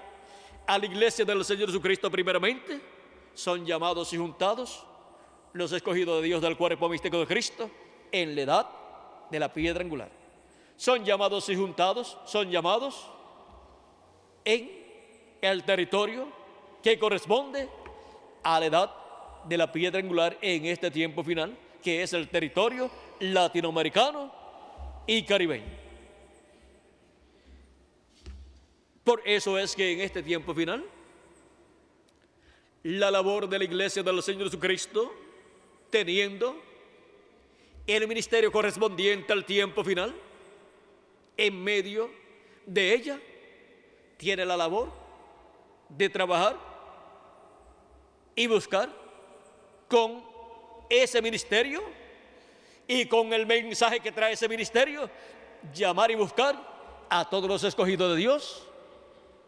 a la iglesia del Señor Jesucristo primeramente, son llamados y juntados los escogidos de Dios del cuerpo místico de Cristo en la edad de la piedra angular. Son llamados y juntados, son llamados en el territorio que corresponde a la edad de la piedra angular en este tiempo final, que es el territorio latinoamericano y caribeño. Por eso es que en este tiempo final, la labor de la iglesia del Señor Jesucristo, teniendo el ministerio correspondiente al tiempo final, en medio de ella, tiene la labor de trabajar y buscar con ese ministerio y con el mensaje que trae ese ministerio, llamar y buscar a todos los escogidos de Dios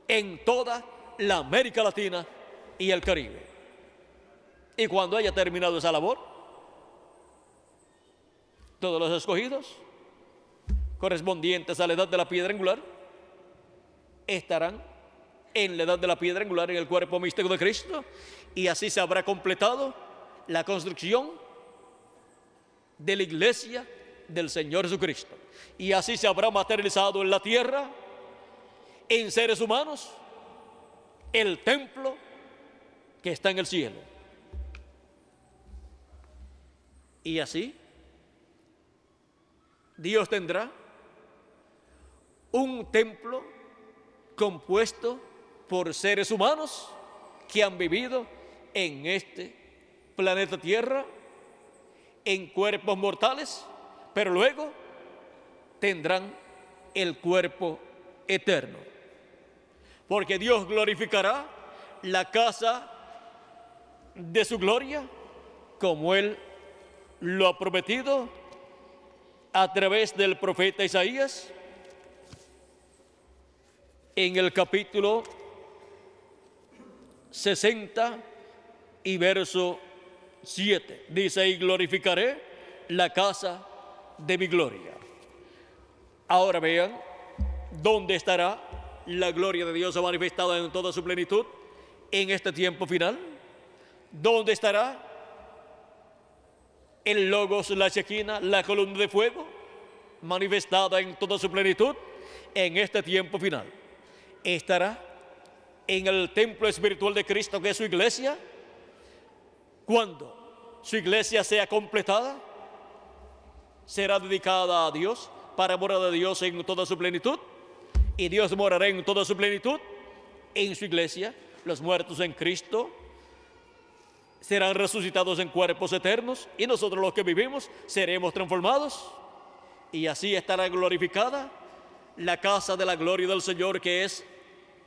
en toda la América Latina y el Caribe. Y cuando haya terminado esa labor, todos los escogidos correspondientes a la edad de la piedra angular estarán en la edad de la piedra angular en el cuerpo místico de Cristo, y así se habrá completado la construcción de la iglesia del Señor Jesucristo, y así se habrá materializado en la tierra, en seres humanos, el templo que está en el cielo. Y así Dios tendrá un templo compuesto por seres humanos que han vivido en este planeta Tierra en cuerpos mortales, pero luego tendrán el cuerpo eterno, porque Dios glorificará la casa de su gloria como Él lo ha prometido a través del profeta Isaías en el capítulo 60 y verso 7. Dice: y glorificaré la casa de mi gloria. Ahora vean dónde estará la gloria de Dios manifestada en toda su plenitud en este tiempo final. ¿Dónde estará el Logos, la Shekinah, la columna de fuego manifestada en toda su plenitud en este tiempo final? Estará en el templo espiritual de Cristo, que es su iglesia. Cuando su iglesia sea completada, será dedicada a Dios para morar de Dios en toda su plenitud, y Dios morará en toda su plenitud en su iglesia. Los muertos en Cristo serán resucitados en cuerpos eternos, y nosotros los que vivimos seremos transformados, y así estará glorificada la casa de la gloria del Señor, que es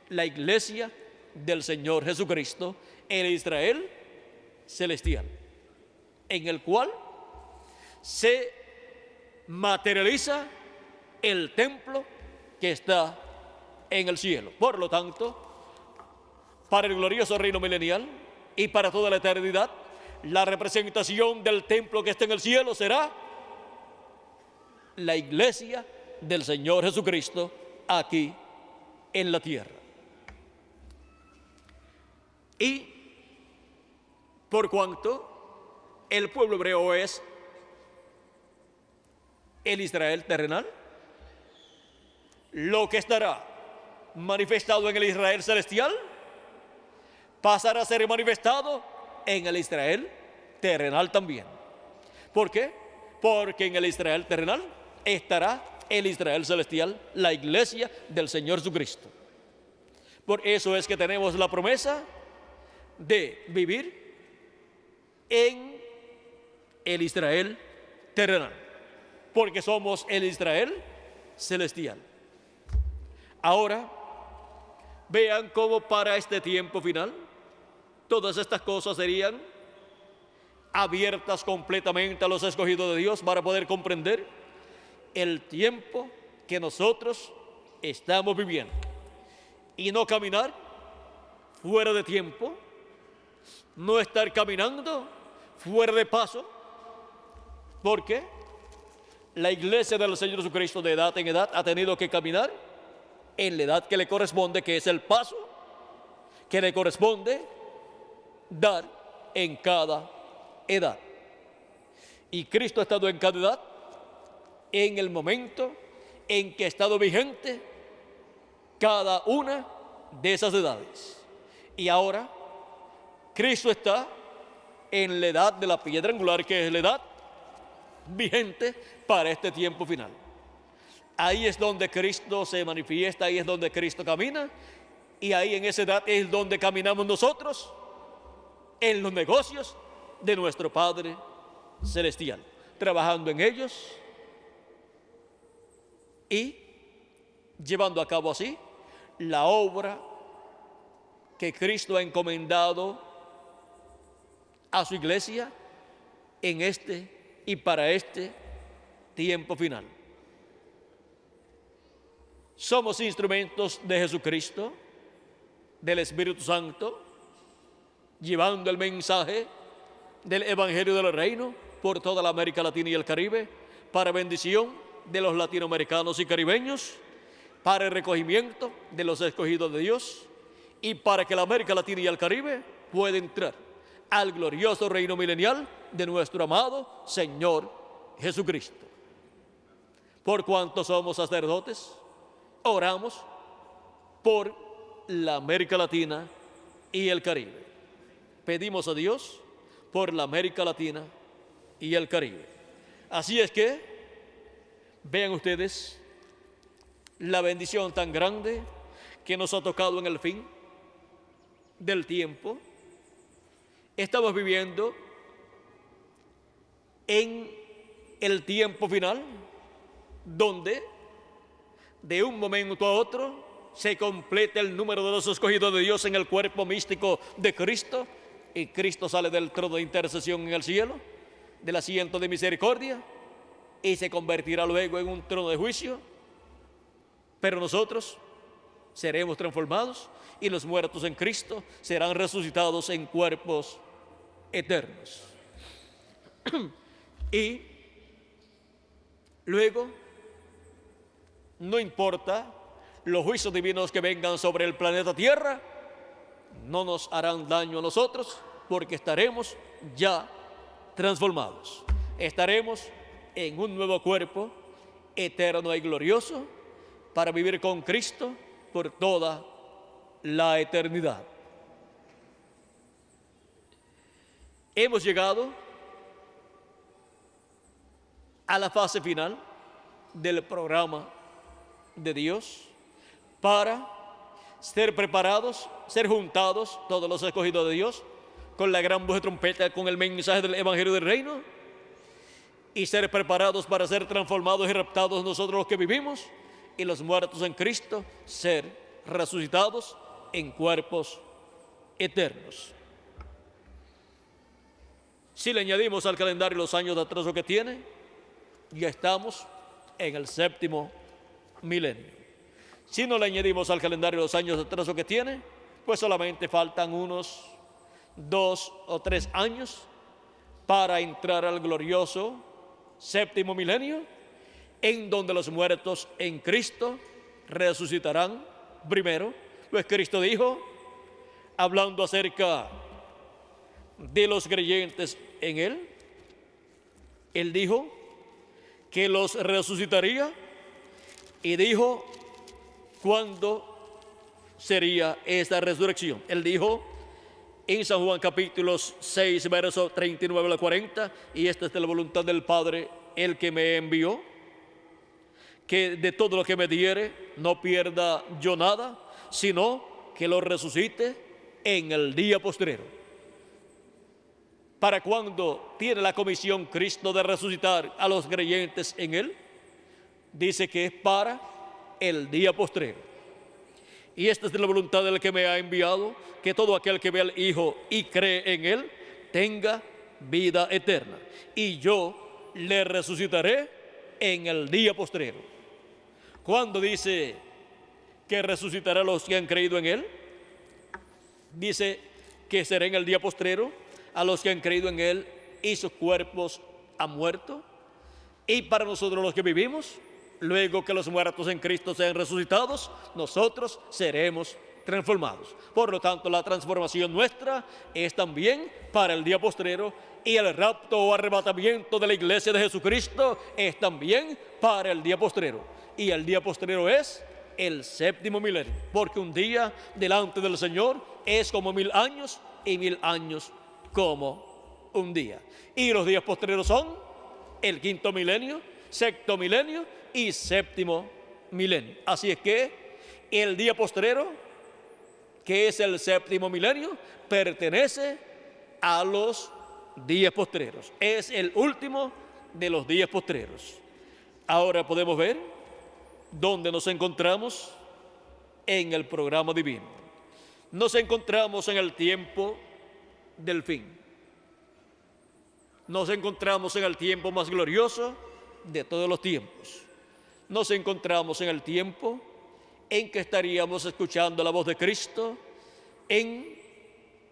la iglesia del Señor Jesucristo, el Israel celestial, en el cual se materializa el templo que está en el cielo. Por lo tanto, para el glorioso reino milenial y para toda la eternidad, la representación del templo que está en el cielo será la iglesia del Señor Jesucristo aquí en la tierra. Y por cuanto el pueblo hebreo es el Israel terrenal, lo que estará manifestado en el Israel celestial pasará a ser manifestado en el Israel terrenal también. ¿Por qué? Porque en el Israel terrenal estará el Israel celestial, la iglesia del Señor Jesucristo. Por eso es que tenemos la promesa de vivir en el Israel terrenal, porque somos el Israel celestial. Ahora, vean cómo para este tiempo final, todas estas cosas serían abiertas completamente a los escogidos de Dios para poder comprender el tiempo que nosotros estamos viviendo y no caminar fuera de tiempo, no estar caminando fuera de paso, porque la iglesia del Señor Jesucristo de edad en edad ha tenido que caminar en la edad que le corresponde, que es el paso que le corresponde dar en cada edad. Y Cristo ha estado en cada edad en el momento en que ha estado vigente cada una de esas edades. Y ahora Cristo está en la edad de la piedra angular, que es la edad vigente para este tiempo final. Ahí es donde Cristo se manifiesta, ahí es donde Cristo camina, y ahí en esa edad es donde caminamos nosotros en los negocios de nuestro Padre Celestial, trabajando en ellos y llevando a cabo así la obra que Cristo ha encomendado a su iglesia en este y para este tiempo final. Somos instrumentos de Jesucristo, del Espíritu Santo, llevando el mensaje del Evangelio del Reino por toda la América Latina y el Caribe, para bendición de los latinoamericanos y caribeños, para el recogimiento de los escogidos de Dios y para que la América Latina y el Caribe pueda entrar al glorioso reino milenial de nuestro amado Señor Jesucristo. Por cuanto somos sacerdotes, oramos por la América Latina y el Caribe. Pedimos a Dios por la América Latina y el Caribe. Así es que, vean ustedes la bendición tan grande que nos ha tocado en el fin del tiempo. Estamos viviendo en el tiempo final, donde de un momento a otro se completa el número de los escogidos de Dios en el cuerpo místico de Cristo, y Cristo sale del trono de intercesión en el cielo, del asiento de misericordia, y se convertirá luego en un trono de juicio. Pero nosotros seremos transformados y los muertos en Cristo serán resucitados en cuerpos eternos. Y luego, no importa los juicios divinos que vengan sobre el planeta Tierra, no nos harán daño a nosotros, porque estaremos ya transformados. Estaremos en un nuevo cuerpo eterno y glorioso para vivir con Cristo por toda la eternidad. Hemos llegado a la fase final del programa de Dios para ser preparados, ser juntados todos los escogidos de Dios con la gran voz de trompeta, con el mensaje del Evangelio del Reino, y ser preparados para ser transformados y raptados nosotros los que vivimos, y los muertos en Cristo ser resucitados en cuerpos eternos. Si le añadimos al calendario los años de atraso que tiene, ya estamos en el séptimo milenio. Si no le añadimos al calendario los años de atraso que tiene, pues solamente faltan unos 2 o 3 años para entrar al glorioso séptimo milenio, en donde los muertos en Cristo resucitarán primero. Pues Cristo dijo, hablando acerca de los creyentes en Él, Él dijo que los resucitaría, y dijo cuándo sería esa resurrección. Él dijo en San Juan capítulo 6, verso 39 al 40, y esta es de la voluntad del Padre, el que me envió, que de todo lo que me diere no pierda yo nada, sino que lo resucite en el día postrero. ¿Para cuándo tiene la comisión Cristo de resucitar a los creyentes en Él? Dice que es para el día postrero. Y esta es la voluntad del que me ha enviado, que todo aquel que ve al Hijo y cree en Él, tenga vida eterna. Y yo le resucitaré en el día postrero. Cuando dice que resucitará a los que han creído en Él, dice que será en el día postrero a los que han creído en Él y sus cuerpos han muerto. Y para nosotros los que vivimos, luego que los muertos en Cristo sean resucitados, nosotros seremos transformados. Por lo tanto, la transformación nuestra es también para el día postrero, y el rapto o arrebatamiento de la iglesia de Jesucristo es también para el día postrero. Y el día postrero es el séptimo milenio, porque un día delante del Señor es como 1000 años, y 1000 años como un día. Y los días postreros son el quinto milenio, sexto milenio y séptimo milenio. Así es que el día postrero, que es el séptimo milenio, pertenece a los días postreros. Es el último de los días postreros. Ahora podemos ver dónde nos encontramos en el programa divino. Nos encontramos en el tiempo del fin. Nos encontramos en el tiempo más glorioso de todos los tiempos. Nos encontramos en el tiempo en que estaríamos escuchando la voz de Cristo en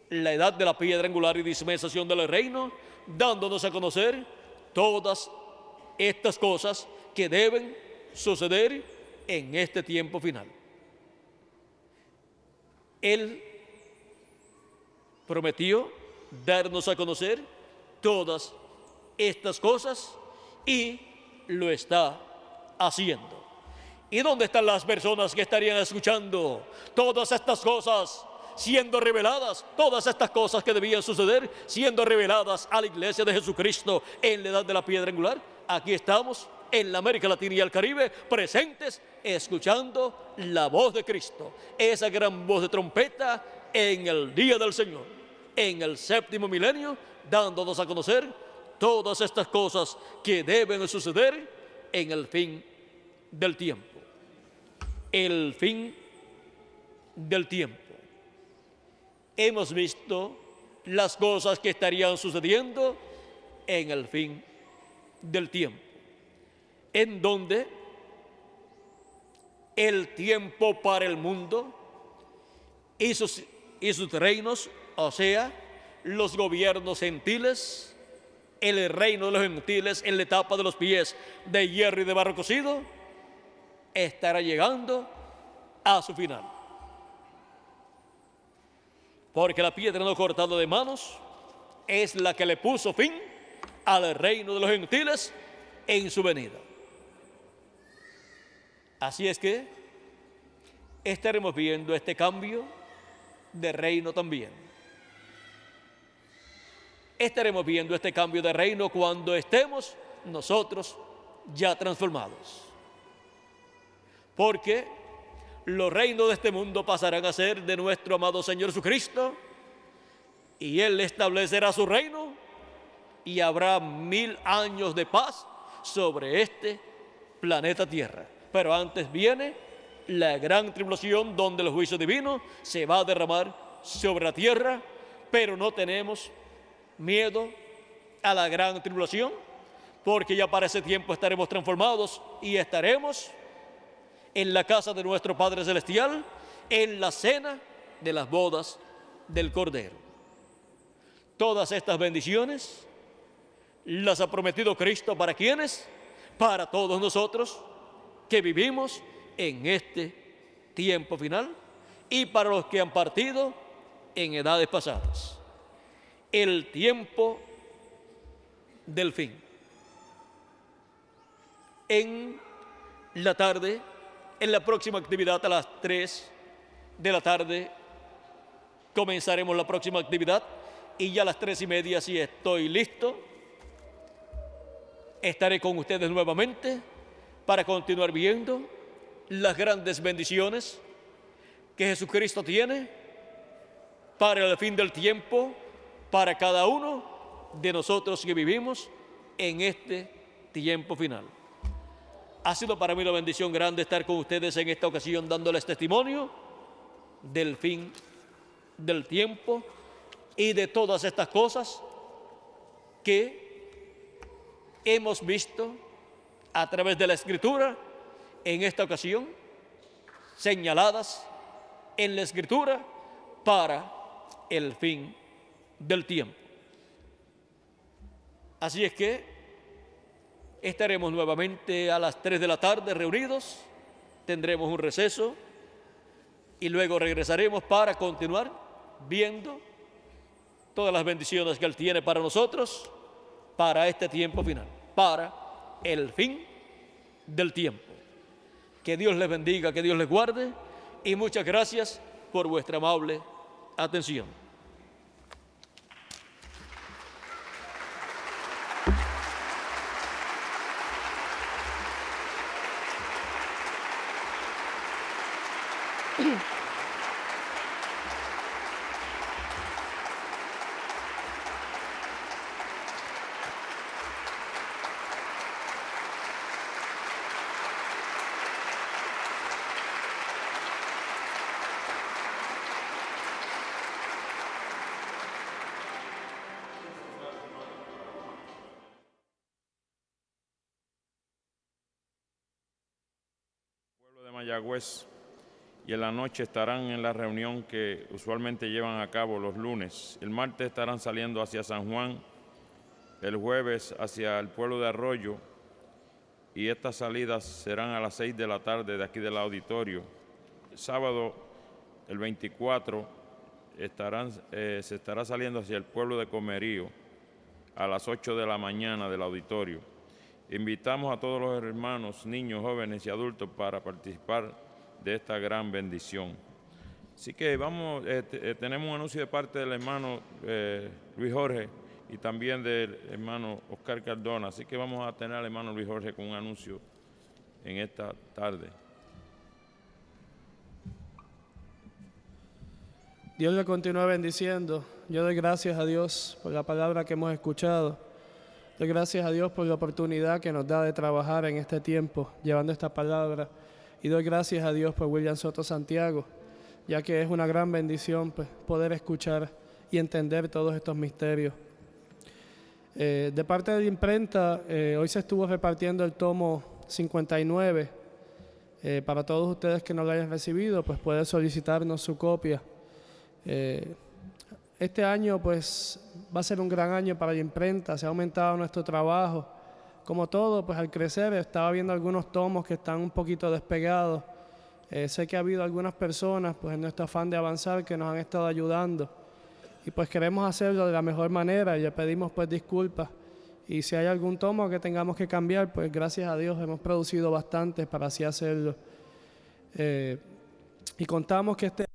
la edad de la piedra angular y dispensación del reino, dándonos a conocer todas estas cosas que deben suceder en este tiempo final. Él prometió darnos a conocer todas estas cosas y lo está haciendo. ¿Y dónde están las personas que estarían escuchando todas estas cosas siendo reveladas? Todas estas cosas que debían suceder siendo reveladas a la iglesia de Jesucristo en la edad de la piedra angular. Aquí estamos en la América Latina y el Caribe, presentes, escuchando la voz de Cristo, esa gran voz de trompeta en el día del Señor, en el séptimo milenio, dándonos a conocer todas estas cosas que deben suceder en el fin del tiempo. El fin del tiempo. Hemos visto las cosas que estarían sucediendo en el fin del tiempo, en donde el tiempo para el mundo y sus reinos, o sea, los gobiernos gentiles, el reino de los gentiles en la etapa de los pies de hierro y de barro cocido, estará llegando a su final. Porque la piedra no cortada de manos es la que le puso fin al reino de los gentiles en su venida. Así es que estaremos viendo este cambio de reino también. Estaremos viendo este cambio de reino cuando estemos nosotros ya transformados. Porque los reinos de este mundo pasarán a ser de nuestro amado Señor Jesucristo, y Él establecerá su reino, y habrá 1000 años de paz sobre este planeta Tierra. Pero antes viene la gran tribulación, donde el juicio divino se va a derramar sobre la tierra. Pero no tenemos miedo a la gran tribulación, porque ya para ese tiempo estaremos transformados y estaremos en la casa de nuestro Padre Celestial, en la cena de las bodas del Cordero. Todas estas bendiciones las ha prometido Cristo. ¿Para quiénes? Para todos nosotros que vivimos en este tiempo final, y para los que han partido en edades pasadas. El tiempo del fin. En la tarde, en la próxima actividad a las 3 de la tarde, comenzaremos la próxima actividad, y ya a las 3:30, si estoy listo, estaré con ustedes nuevamente para continuar viendo las grandes bendiciones que Jesucristo tiene para el fin del tiempo, para cada uno de nosotros que vivimos en este tiempo final. Ha sido para mí una bendición grande estar con ustedes en esta ocasión, dándoles testimonio del fin del tiempo y de todas estas cosas que hemos visto a través de la Escritura en esta ocasión, señaladas en la Escritura para el fin del tiempo. Así es que estaremos nuevamente a las 3 de la tarde reunidos, tendremos un receso y luego regresaremos para continuar viendo todas las bendiciones que Él tiene para nosotros, para este tiempo final, para el fin del tiempo. Que Dios les bendiga, que Dios les guarde y muchas gracias por vuestra amable atención. Mayagüez, y en la noche estarán en la reunión que usualmente llevan a cabo los lunes. El martes estarán saliendo hacia San Juan, el jueves hacia el pueblo de Arroyo, y estas salidas serán a las 6 de la tarde de aquí del auditorio. El sábado, el 24, se estará saliendo hacia el pueblo de Comerío a las 8 de la mañana del auditorio. Invitamos a todos los hermanos, niños, jóvenes y adultos para participar de esta gran bendición. Así que tenemos un anuncio de parte del hermano Luis Jorge y también del hermano Oscar Cardona. Así que vamos a tener al hermano Luis Jorge con un anuncio en esta tarde. Dios le continúe bendiciendo. Yo doy gracias a Dios por la palabra que hemos escuchado. Doy gracias a Dios por la oportunidad que nos da de trabajar en este tiempo, llevando esta palabra. Y doy gracias a Dios por William Soto Santiago, ya que es una gran bendición pues, poder escuchar y entender todos estos misterios. De parte de la imprenta, hoy se estuvo repartiendo el tomo 59. Para todos ustedes que no lo hayan recibido, pues pueden solicitarnos su copia. Este año pues va a ser un gran año para la imprenta, se ha aumentado nuestro trabajo. Como todo, pues al crecer estaba viendo algunos tomos que están un poquito despegados. Sé que ha habido algunas personas pues en nuestro afán de avanzar que nos han estado ayudando y pues queremos hacerlo de la mejor manera y le pedimos pues disculpas. Y si hay algún tomo que tengamos que cambiar, pues gracias a Dios hemos producido bastante para así hacerlo. Y contamos que este